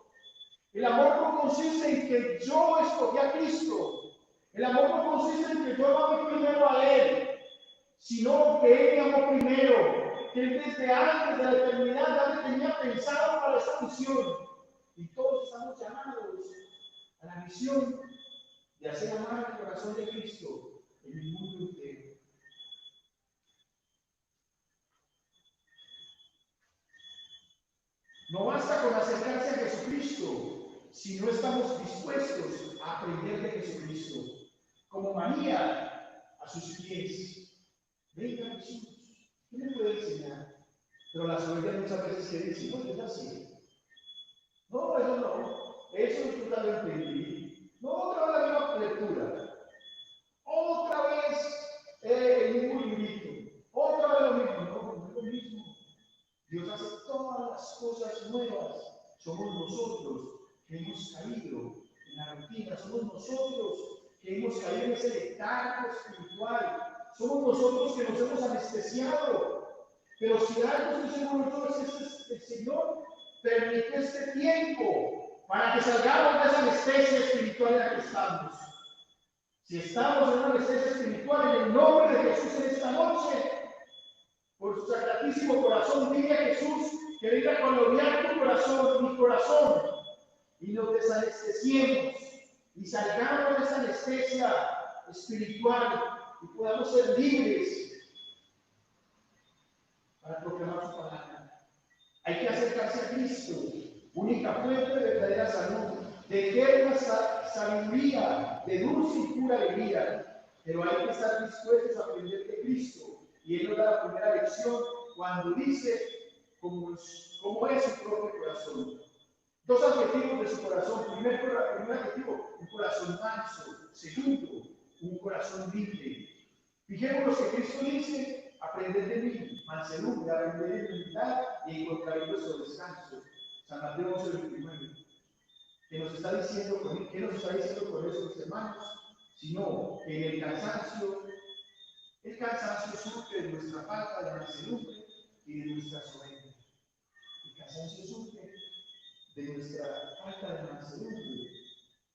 Speaker 6: El amor no consiste en que yo escogí a Cristo. El amor no consiste en que yo amé primero a Él, sino que Él me amó primero, que Él desde antes de la eternidad ya me tenía pensado para esa misión. Y todos estamos llamados a la misión de hacer amar el corazón de Cristo en el mundo entero. No basta con acercarse a Jesucristo si no estamos dispuestos a aprender de Jesucristo. Como María a sus pies. Venga Jesús, ¿qué me puede enseñar? Pero la soberbia muchas veces quiere decir, no, yo ya sé. No, eso no. Eso yo ya lo entendí. No, otra vez la misma lectura. Otra vez el mismo librito. Otra vez lo mismo. No es lo mismo. Dios hace todas las cosas nuevas. Somos nosotros que hemos caído en la rutina. Somos nosotros que hemos caído en ese letargo espiritual. Somos nosotros que nos hemos anestesiado. Pero si algo estoy seguro es que el Señor permite este tiempo para que salgamos de esa anestesia espiritual en la que estamos. Si estamos en una anestesia espiritual, en el nombre de Jesús en esta noche, por su sacratísimo corazón, dile a Jesús que venga a colorear tu corazón, mi corazón, y nos desanestesiemos y salgamos de esa anestesia espiritual y podamos ser libres para proclamar su palabra. Hay que acercarse a Cristo, única fuente de verdadera salud, de eterna sabiduría, de dulce y pura alegría. Pero hay que estar dispuestos a aprender de Cristo. Y Él nos da la primera lección cuando dice cómo es su propio corazón. Dos adjetivos de su corazón. Primer adjetivo, un corazón manso. Segundo, un corazón libre. Fijémonos que Cristo dice, aprended de mí, mansedumbre, aprended de humildad y encontraré vuestro descanso. San Mateo 11:29. ¿Qué nos está diciendo con eso, mis hermanos? Sino que en el cansancio surge de nuestra falta de mansedumbre y de nuestra soberbia. El cansancio surge de nuestra falta de mansedumbre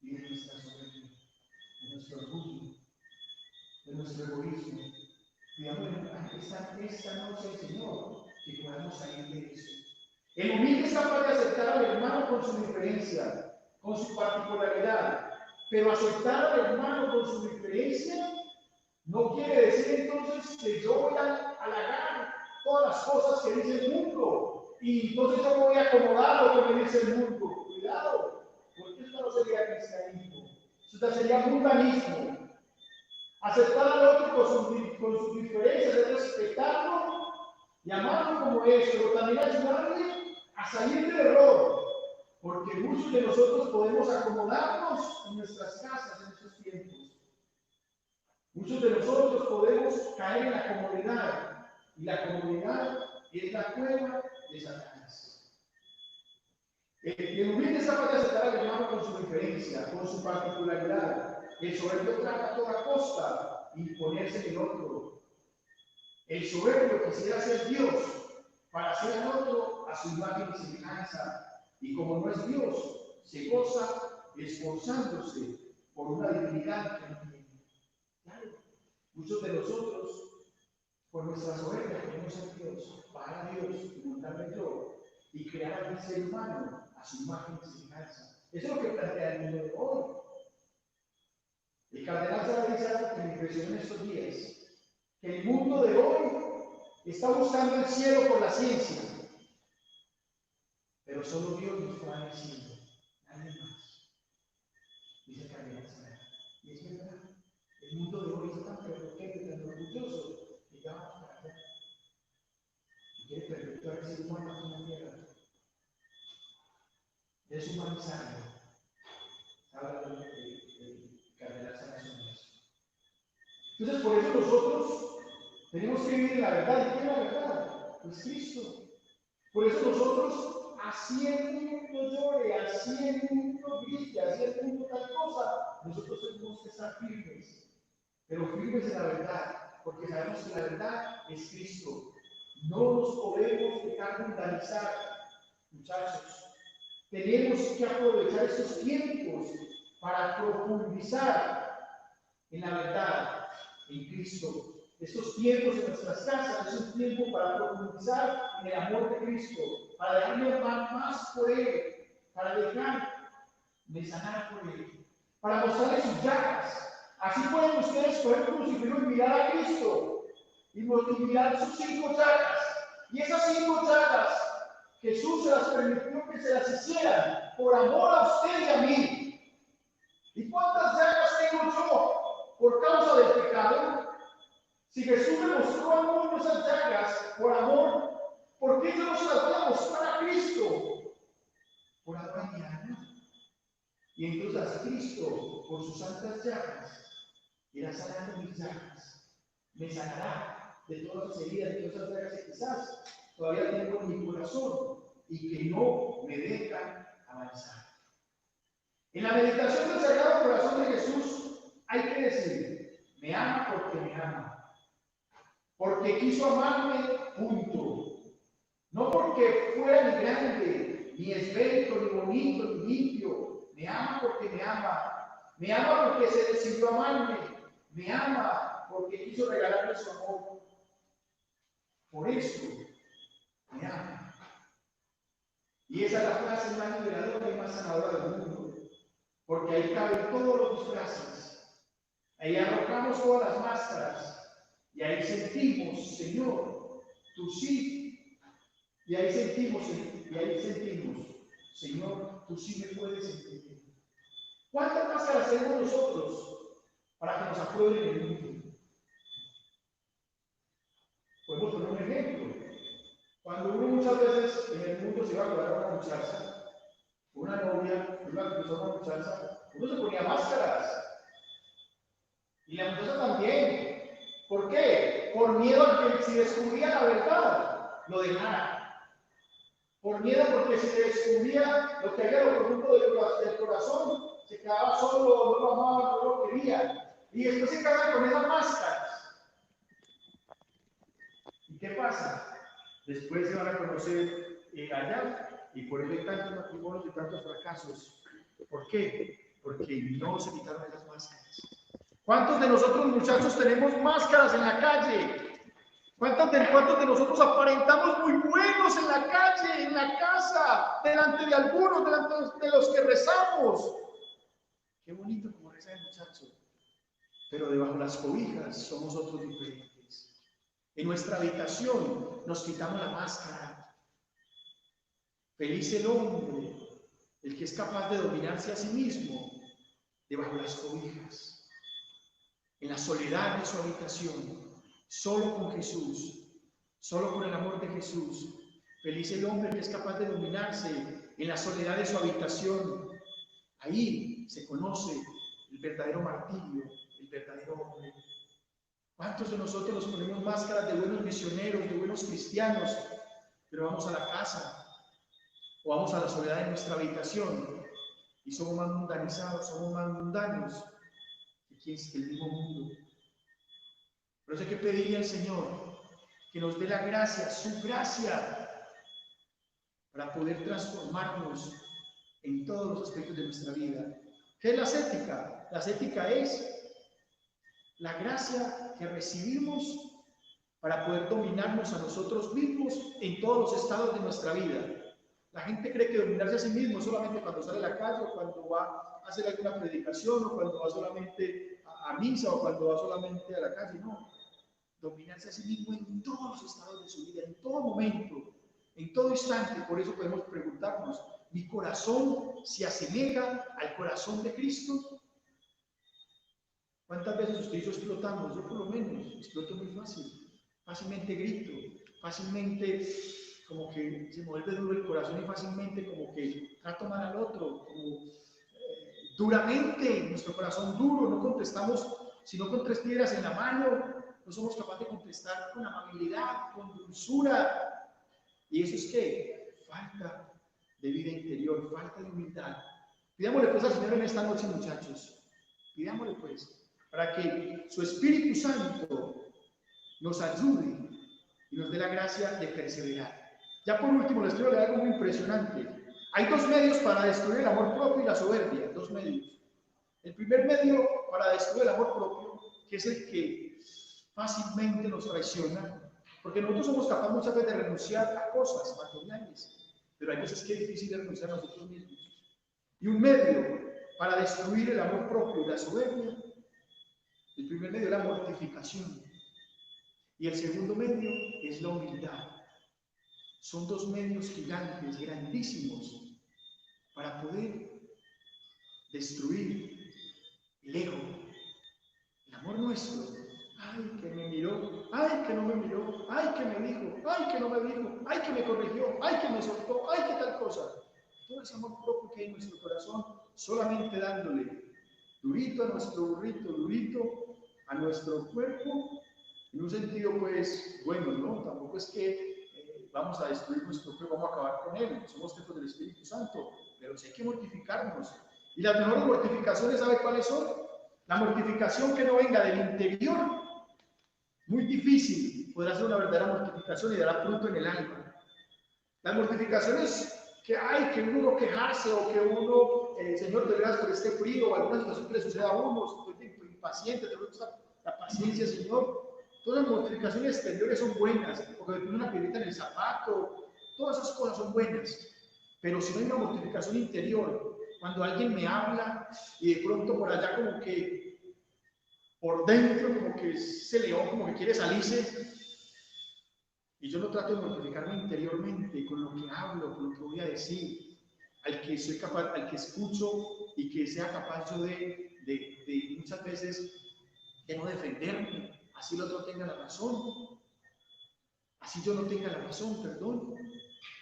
Speaker 6: y de nuestra soberbia, de nuestro orgullo, de nuestro egoísmo. Pidamos esta noche al Señor que podamos salir de eso. El humilde es capaz de aceptar al hermano con su diferencia, con su particularidad, pero aceptar al hermano con su diferencia no quiere decir entonces que yo voy a halagar todas las cosas que dice el mundo y entonces yo me voy a acomodar lo que me dice el mundo. Cuidado, porque esto no sería cristianismo, esto sería mundanismo. Aceptar al otro con sus diferencias, es respetarlo y amarlo como es, pero también ayudarle a salir del error, porque muchos de nosotros podemos acomodarnos en nuestras casas en estos tiempos. Muchos de nosotros podemos caer en la comodidad, y la comodidad es la cueva de Satanás. El humilde es capaz de aceptar al hermano con su diferencia, con su particularidad. El soberbio trata a toda costa imponerse en el otro. El soberbio quisiera ser Dios para hacer al otro a su imagen y semejanza. Y como no es Dios, se goza esforzándose por una divinidad que no tiene. Claro, muchos de nosotros por nuestra soberbia queremos ser Dios, para Dios, y montarle yo, y crear al ser humano a su imagen y semejanza. Eso es lo que plantea el mundo de hoy. El cardenal Sara dice algo que me impresionó en estos días, que el mundo de hoy está buscando el cielo por la ciencia, pero solo Dios nos puede dar el cielo, nadie más. Dice el cardenal Sara. Y es verdad, el mundo de hoy es tan prepotente, tan orgulloso, que ya vamos para allá. Y quiere perpetuar el ser humano aquí en la tierra. Deshumanizarlo. Habla del cardenal Sara sobre eso. Entonces, por eso nosotros tenemos que vivir en la verdad. ¿Y qué es la verdad? Pues Cristo. Por eso nosotros, así el mundo llore, así el mundo grite, así el mundo tal cosa, nosotros tenemos que estar firmes. Pero firmes en la verdad, porque sabemos que la verdad es Cristo. No nos podemos dejar mundanizar, muchachos. Tenemos que aprovechar estos tiempos para profundizar en la verdad, en Cristo. Estos tiempos en nuestras casas es un tiempo para profundizar en el amor de Cristo, para dejarme amar más por Él, para dejarme sanar por Él, para mostrarle sus llagas. Así pueden ustedes coger el crucifijo y mirar a Cristo y mirar sus 5 llagas. Y esas 5 llagas Jesús se las permitió que se las hicieran por amor a usted y a mí. ¿Y cuántas llagas tengo yo por causa del pecado? Si Jesús me mostró amor en esas llagas por amor, ¿por qué yo no se las voy a mostrar a Cristo? Por amor a mi alma. Y entonces Cristo, por sus santas llagas, irá sanando mis llagas. Me sanará de todas las heridas, de todas las llagas que quizás todavía tengo en mi corazón y que no me dejan avanzar. En la meditación del Sagrado Corazón de Jesús hay que decir, me ama porque me ama. Porque quiso amarme, punto. No porque fuera ni grande, ni esbelto, ni bonito, ni limpio. Me ama porque me ama. Me ama porque se decidió amarme. Me ama porque quiso regalarme su amor. Por eso me ama. Y esa es la frase más liberadora y más sanadora del mundo. Porque ahí caben todos los disfraces. Ahí arrojamos todas las máscaras. Y ahí sentimos, Señor, tu sí. Y ahí sentimos, Señor, tú sí me puedes entender. ¿Cuántas máscaras tenemos nosotros para que nos aprueben el mundo? Podemos poner un ejemplo. Cuando uno muchas veces en el mundo se iba a acordar a una muchacha, una novia, iba a cruzar una muchacha, uno se ponía máscaras. Y la muchacha también. ¿Por qué? Por miedo a que si descubría la verdad, lo dejara. Por miedo porque si descubría lo que había en lo profundo del corazón, se quedaba solo, no lo amaba, no lo quería. Y después se casa con esas máscaras. ¿Y qué pasa? Después se van a conocer allá, y por eso hay tantos matrimonios y tantos fracasos. ¿Por qué? Porque no se quitaron esas máscaras. ¿Cuántos de nosotros, muchachos, tenemos máscaras en la calle? ¿Cuántos de nosotros aparentamos muy buenos en la calle, en la casa, delante de algunos, delante de los que rezamos? Qué bonito como reza el muchacho. Pero debajo de las cobijas somos otros diferentes. En nuestra habitación nos quitamos la máscara. Feliz el hombre, el que es capaz de dominarse a sí mismo debajo de las cobijas. En la soledad de su habitación, solo con Jesús, solo con el amor de Jesús. Feliz el hombre que es capaz de dominarse en la soledad de su habitación. Ahí se conoce el verdadero martirio, el verdadero hombre. ¿Cuántos de nosotros nos ponemos máscaras de buenos misioneros, de buenos cristianos, pero vamos a la casa o vamos a la soledad de nuestra habitación y somos más mundanizados, somos más mundanos que el mismo mundo? Por eso hay que pedirle al Señor que nos dé la gracia, su gracia, para poder transformarnos en todos los aspectos de nuestra vida. ¿Qué es la ascética? La ascética es la gracia que recibimos para poder dominarnos a nosotros mismos en todos los estados de nuestra vida. La gente cree que dominarse a sí mismo es solamente cuando sale a la calle o cuando va a hacer alguna predicación o cuando va solamente a misa o cuando va solamente a la calle. No, dominarse a sí mismo en todos los estados de su vida, en todo momento, en todo instante. Por eso podemos preguntarnos, ¿mi corazón se asemeja al corazón de Cristo? ¿Cuántas veces usted y yo explotamos? Yo por lo menos exploto muy fácilmente grito, fácilmente como que se me vuelve duro el corazón y fácilmente como que trato mal al otro, como duramente, nuestro corazón duro, no contestamos sino con 3 piedras en la mano, no somos capaces de contestar con amabilidad, con dulzura. ¿Y eso es qué? Falta de vida interior, falta de humildad. Pidámosle pues al Señor en esta noche, muchachos, pidámosle pues, para que su Espíritu Santo nos ayude y nos dé la gracia de perseverar. Ya por último, les quiero leer algo muy impresionante. Hay 2 medios para destruir el amor propio y la soberbia, 2 medios. El primer medio para destruir el amor propio, que es el que fácilmente nos traiciona, porque nosotros somos capaces muchas veces de renunciar a cosas materiales, pero hay veces que es difícil renunciar a nosotros mismos. Y un medio para destruir el amor propio y la soberbia, el primer medio es la mortificación. Y el segundo medio es la humildad. Son 2 medios gigantes, grandísimos, para poder destruir el ego, el amor nuestro. Ay, que me miró, ay, que no me miró, ay, que me dijo, ay, que no me dijo, ay, que me corrigió, ay, que me soltó, ay, que tal cosa. Todo ese amor propio que hay en nuestro corazón, solamente dándole durito a nuestro burrito, durito a nuestro cuerpo, en un sentido pues bueno, ¿no? Tampoco es que vamos a destruir nuestro cuerpo, vamos a acabar con él, somos templos del Espíritu Santo, pero sí hay que mortificarnos. Y las mejores mortificaciones, ¿sabe cuáles son? La mortificación que no venga del interior, muy difícil, podrá ser una verdadera mortificación y dará fruto en el alma. Las mortificaciones que hay, que uno no quejarse o que uno, Señor, te gracias por este frío o alguna situación que le suceda a uno, estoy impaciente, te gusta la paciencia, Señor. Todas las mortificaciones exteriores son buenas, porque tiene una piedrita en el zapato, todas esas cosas son buenas. Pero si no hay una mortificación interior, cuando alguien me habla y de pronto por allá como que por dentro como que ese león como que quiere salirse, y yo no trato de mortificarme interiormente con lo que hablo, con lo que voy a decir, al que soy capaz, al que escucho y que sea capaz yo de muchas veces de no defenderme, así el otro tenga la razón, así yo no tenga la razón, perdón.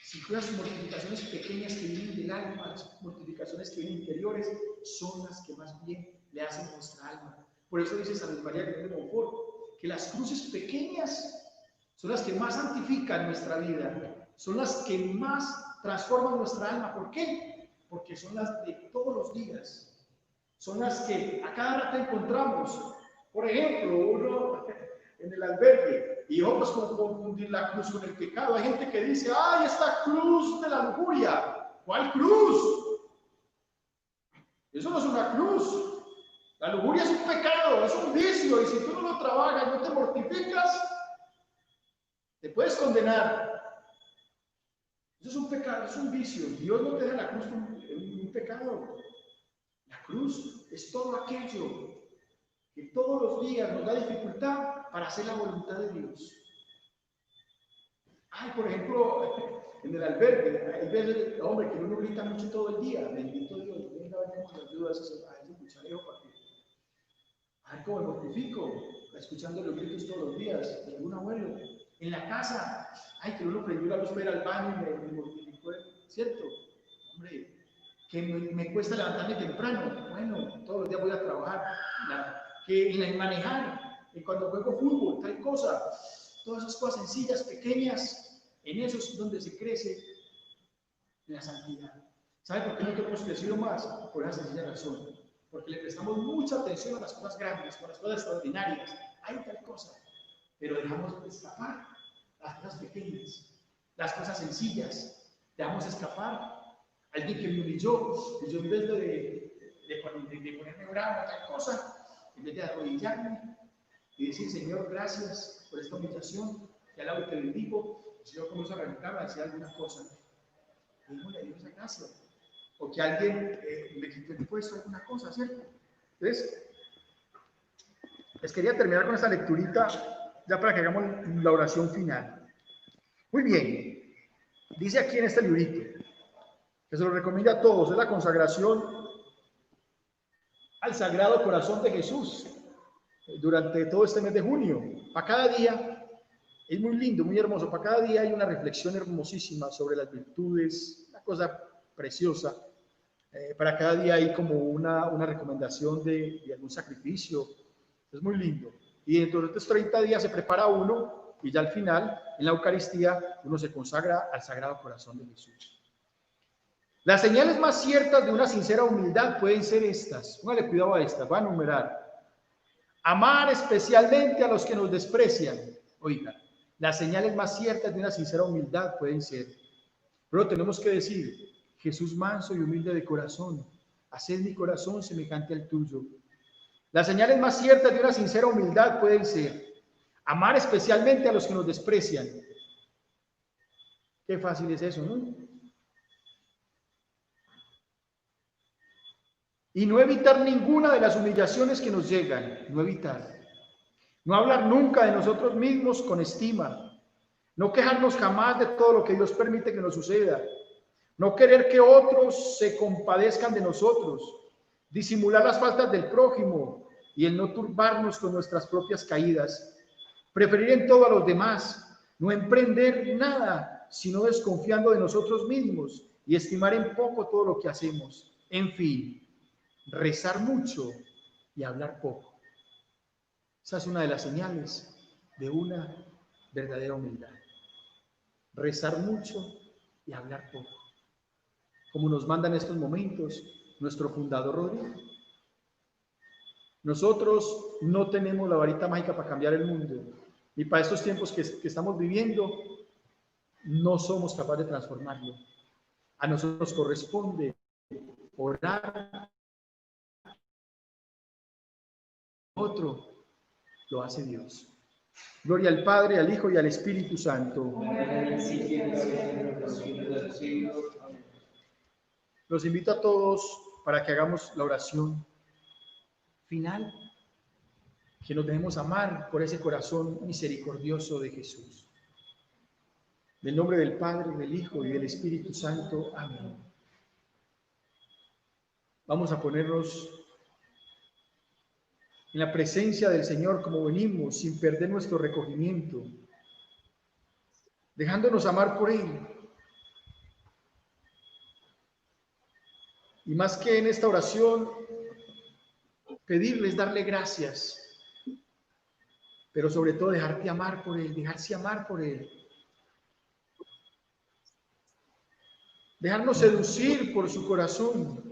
Speaker 6: Si las mortificaciones pequeñas que vienen del alma, las mortificaciones que vienen interiores, son las que más bien le hacen a nuestra alma. Por eso dice San María de Montfort, que las cruces pequeñas son las que más santifican nuestra vida, son las que más transforman nuestra alma. ¿Por qué? Porque son las de todos los días, son las que a cada rato encontramos. Por ejemplo, uno en el albergue y otros confundir la cruz con el pecado. Hay gente que dice, ¡ay, esta cruz de la lujuria! ¿Cuál cruz? Eso no es una cruz. La lujuria es un pecado, es un vicio, y si tú no lo trabajas, no te mortificas, te puedes condenar. Eso es un pecado, es un vicio. Dios no te deja la cruz como un pecado. La cruz es todo aquello que todos los días nos da dificultad para hacer la voluntad de Dios. Ay, por ejemplo, en el albergue, hay veces, hombre, que uno grita mucho todo el día. Bendito Dios, venga, venga, nos ayuda a ese cuchareo para que, ay, cómo me mortifico, escuchando los gritos todos los días de algún abuelo. En la casa, ay, que uno prendió la luz para ir al baño y me mortificó, ¿cierto? Hombre, que me cuesta levantarme temprano. Bueno, todos los días voy a trabajar. Que en manejar, cuando juego fútbol, tal cosa. Todas esas cosas sencillas, pequeñas, en eso es donde se crece en la santidad. ¿Sabe por qué no hemos crecido más? Por esa sencilla razón. Porque le prestamos mucha atención a las cosas grandes, a las cosas extraordinarias. Hay tal cosa. Pero dejamos de escapar las cosas pequeñas, las cosas sencillas. Dejamos escapar alguien que me humilló, y yo en vez de ponerme bravo, tal cosa, en vez de arrodillarme, y decir, Señor, gracias por esta humillación, te alabo y te bendigo. Si yo comienzo a reventarme a decir alguna cosa, démosle a Dios esa gracia. O que alguien me quitó el puesto, alguna cosa, ¿cierto? Entonces, les quería terminar con esta lecturita, ya para que hagamos la oración final. Muy bien, dice aquí en este librito, que se lo recomiendo a todos, es la consagración al Sagrado Corazón de Jesús durante todo este mes de junio. Para cada día, es muy lindo, muy hermoso, para cada día hay una reflexión hermosísima sobre las virtudes, una cosa preciosa. Para cada día hay como una recomendación de algún sacrificio, es muy lindo. Y dentro de estos 30 días se prepara uno y ya al final, en la Eucaristía, uno se consagra al Sagrado Corazón de Jesús. Las señales más ciertas de una sincera humildad pueden ser estas. Póngale cuidado a estas, voy a enumerar. Amar especialmente a los que nos desprecian. Oiga, las señales más ciertas de una sincera humildad pueden ser. Pero tenemos que decir, Jesús manso y humilde de corazón, haced mi corazón semejante al tuyo. Las señales más ciertas de una sincera humildad pueden ser amar especialmente a los que nos desprecian. Qué fácil es eso, ¿no? Y no evitar ninguna de las humillaciones que nos llegan, no evitar. No hablar nunca de nosotros mismos con estima. No quejarnos jamás de todo lo que Dios permite que nos suceda. No querer que otros se compadezcan de nosotros. Disimular las faltas del prójimo y el no turbarnos con nuestras propias caídas. Preferir en todo a los demás. No emprender nada, sino desconfiando de nosotros mismos y estimar en poco todo lo que hacemos. En fin, rezar mucho y hablar poco. Esa es una de las señales de una verdadera humildad. Rezar mucho y hablar poco. Como nos manda en estos momentos nuestro fundador Rodrigo. Nosotros no tenemos la varita mágica para cambiar el mundo. Y para estos tiempos que estamos viviendo, no somos capaces de transformarlo. A nosotros nos corresponde orar. Otro lo hace Dios. Gloria al Padre, al Hijo y al Espíritu Santo. Los invito a todos para que hagamos la oración final, que nos dejemos amar por ese corazón misericordioso de Jesús. En el nombre del Padre, del Hijo y del Espíritu Santo. Amén. Vamos a ponernos en la presencia del Señor como venimos, sin perder nuestro recogimiento, dejándonos amar por Él. Y más que en esta oración, pedirles, darle gracias, pero sobre todo dejarte amar por Él, dejarse amar por Él. Dejarnos seducir por su corazón,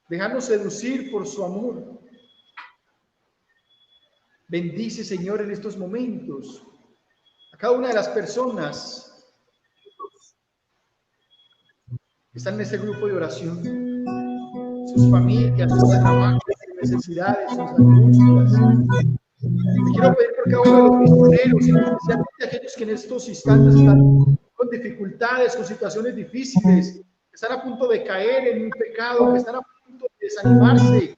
Speaker 6: dejarnos seducir por su amor. Bendice, Señor, en estos momentos a cada una de las personas que están en este grupo de oración, sus familias, sus trabajos, sus necesidades, sus angustias. Te quiero pedir por cada uno de los misioneros, especialmente aquellos que en estos instantes están con dificultades, con situaciones difíciles, que están a punto de caer en un pecado, que están a punto de desanimarse.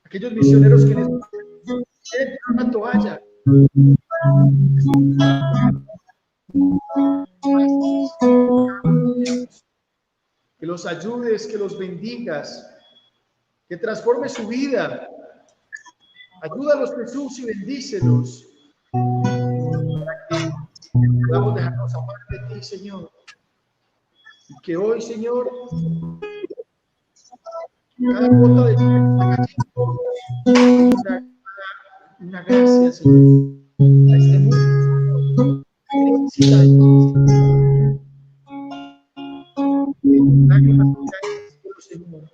Speaker 6: Aquellos misioneros que quieren tirar una toalla. Que los ayudes, que los bendigas, que transforme su vida. Ayúdalos, Jesús, y bendícelos. Podamos dejarnos amar de ti, Señor. Y que hoy, Señor, cada gota de una gracia, Señor, a este mundo que necesita de ti. Lágrimas que caen del cielo, Señor,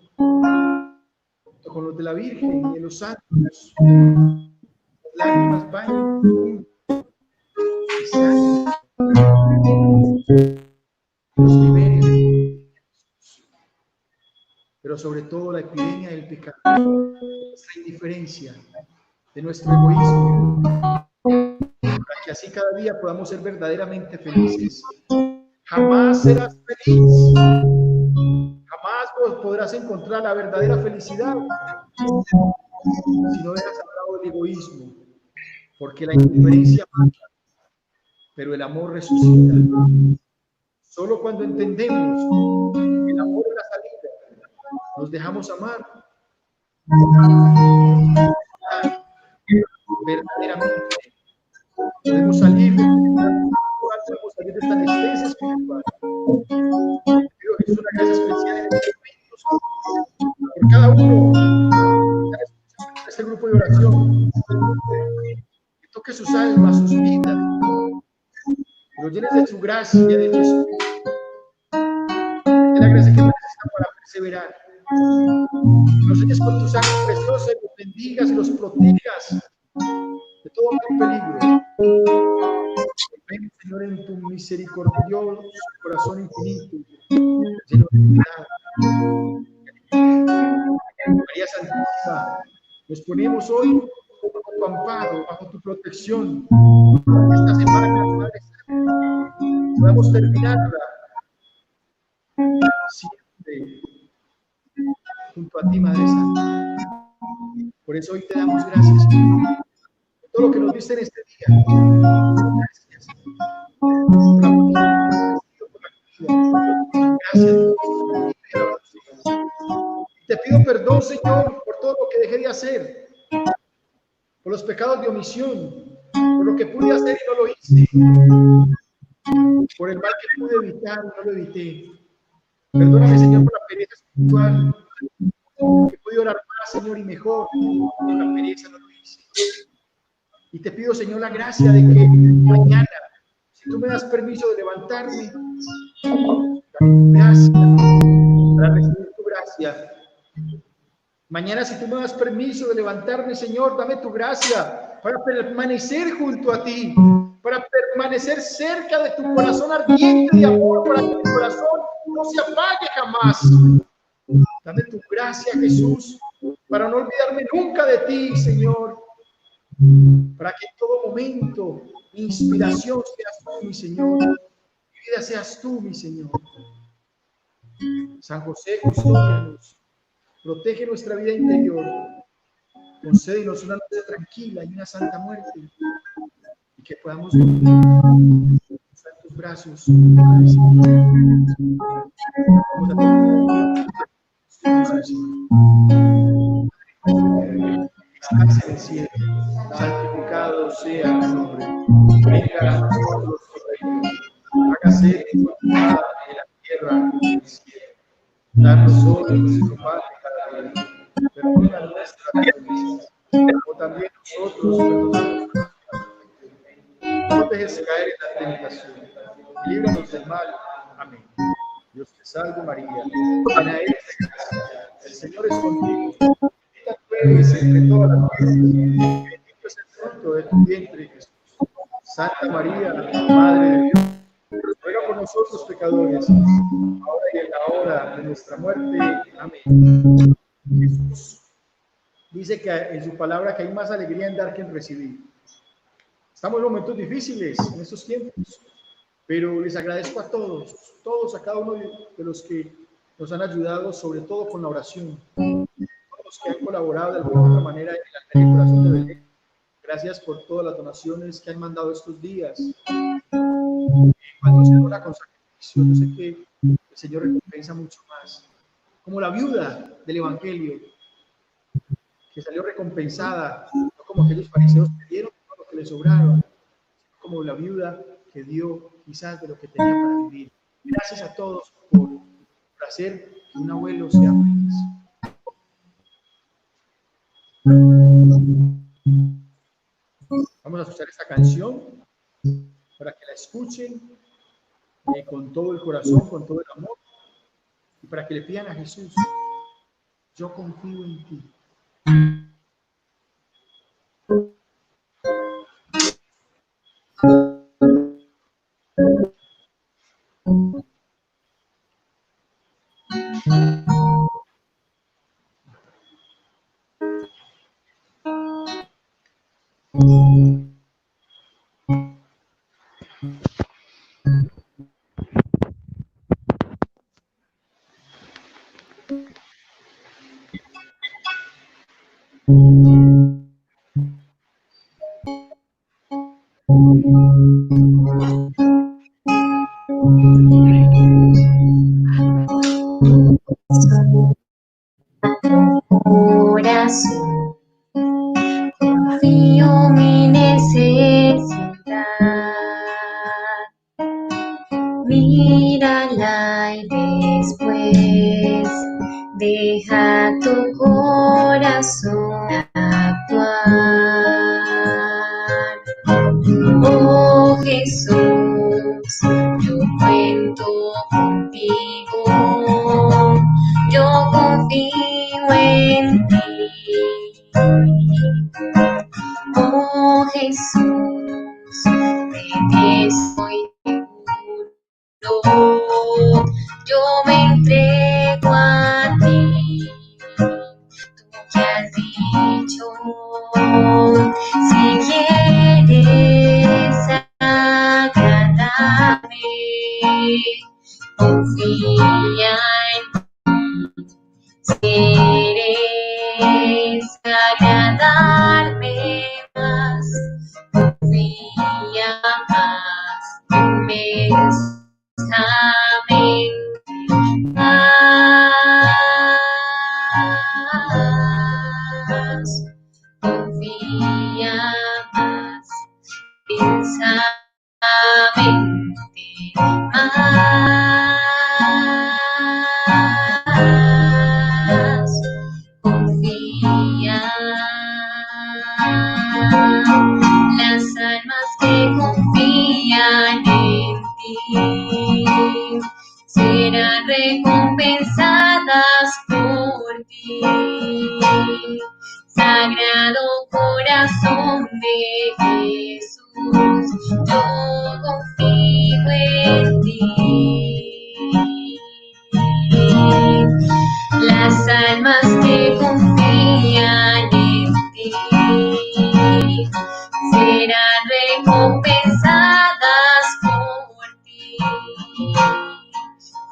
Speaker 6: junto con los de la Virgen y de los santos. Las lágrimas vayan y salen, los liberen, pero sobre todo la epidemia del pecado, nuestra indiferencia, de nuestro egoísmo, para que así cada día podamos ser verdaderamente felices. Jamás serás feliz, jamás podrás encontrar la verdadera felicidad si no dejas a un lado el egoísmo, porque la indiferencia mata, pero el amor resucita. Solo cuando entendemos que el amor es la salida, nos dejamos amar verdaderamente. Podemos salir de esta anestesia espiritual. Pido a Jesús una gracia especial en estos momentos por cada uno de este grupo de oración, que toque sus almas, sus vidas, que los llenes de su gracia, de tu espíritu, de la gracia que necesitan para perseverar. Los selles con tu sangre preciosa y los bendigas y los protejas de todo peligro. Ven, Señor, en tu misericordioso corazón infinito, lleno de piedad. María Santísima, nos ponemos hoy bajo tu amparo, bajo tu protección. Esta semana, Madre Santa, podamos terminarla siempre junto a ti, Madre Santa. Por eso hoy te damos gracias por todo lo que nos diste en este día. Gracias por la vida. Gracias. Te pido perdón, Señor, por todo lo que dejé de hacer, por los pecados de omisión, por lo que pude hacer y no lo hice, por el mal que pude evitar y no lo evité. Perdóname, Señor, por la pereza espiritual, que pude orar más, Señor, y mejor, por la pereza no lo hice. Y te pido, Señor, la gracia de que mañana, si tú me das permiso de levantarme, gracias para recibir tu gracia. Mañana, si tú me das permiso de levantarme, Señor, dame tu gracia para permanecer junto a ti, para permanecer cerca de tu corazón ardiente de amor, para que mi corazón no se apague jamás. Dame tu gracia, Jesús, para no olvidarme nunca de ti, Señor, para que en todo momento mi inspiración seas tú, mi Señor, mi vida seas tú, mi Señor. San José, custódianos. Protege nuestra vida interior, concédenos una noche tranquila y una santa muerte, y que podamos dormir en tus brazos. Estás en el cielo, santificado sea tu nombre. Venga a nosotros tu reino, hágase tu voluntad en la tierra como en el cielo. Danos hoy nuestro pan de cada día. Perdona nuestras ofensas, como también nosotros perdonamos a nuestros. No dejes caer en la tentación, y líbranos del mal. Amén. Dios te salve María, llena eres de gracia, el Señor es contigo. Bendita tú eres entre todas las mujeres, bendito es el fruto de tu vientre, Jesús. Santa María, Madre de Dios, ruega por nosotros pecadores, ahora y en la hora de nuestra muerte. Amén. Jesús dice que en su palabra que hay más alegría en dar que en recibir. Estamos en momentos difíciles en estos tiempos, pero les agradezco a todos, a cada uno de los que nos han ayudado, sobre todo con la oración, todos los que han colaborado de alguna u otra manera en la Altar y Corazón de Belén. Gracias por todas las donaciones que han mandado estos días. Cuando se dona con sacrificio, yo sé que el Señor recompensa mucho más. Como la viuda del Evangelio, que salió recompensada, no como aquellos fariseos que dieron todo lo que les sobraron, sino como la viuda que dio quizás de lo que tenía para vivir. Gracias a todos por hacer que un abuelo sea feliz. Vamos a escuchar esta canción para que la escuchen con todo el corazón, con todo el amor, y para que le pidan a Jesús: yo confío en ti.
Speaker 8: Corazón, confío mi necesidad, mírala y después deja tu corazón actuar. Oh Jesús, yo cuento contigo, yo confío en ti. Oh Jesús, de ti estoy seguro, yo me entrego a ti. Tú que has dicho, si quieres agradarme, confía en ti. Si quieres agradarme más, confía más, inmensamente más, confía más, intensamente más, confía. Las almas que confían en ti serán recompensadas por ti. Sagrado corazón de Jesús, yo confío en ti. Las almas que confían en ti serán recompensadas por ti.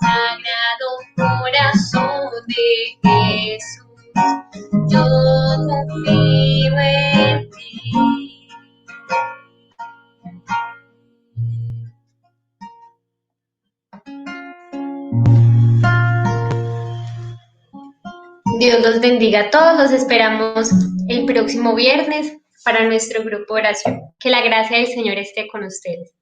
Speaker 8: Sagrado corazón de Jesús, yo confío en ti. Dios los bendiga a todos, los esperamos el próximo viernes para nuestro grupo de oración. Que la gracia del Señor esté con ustedes.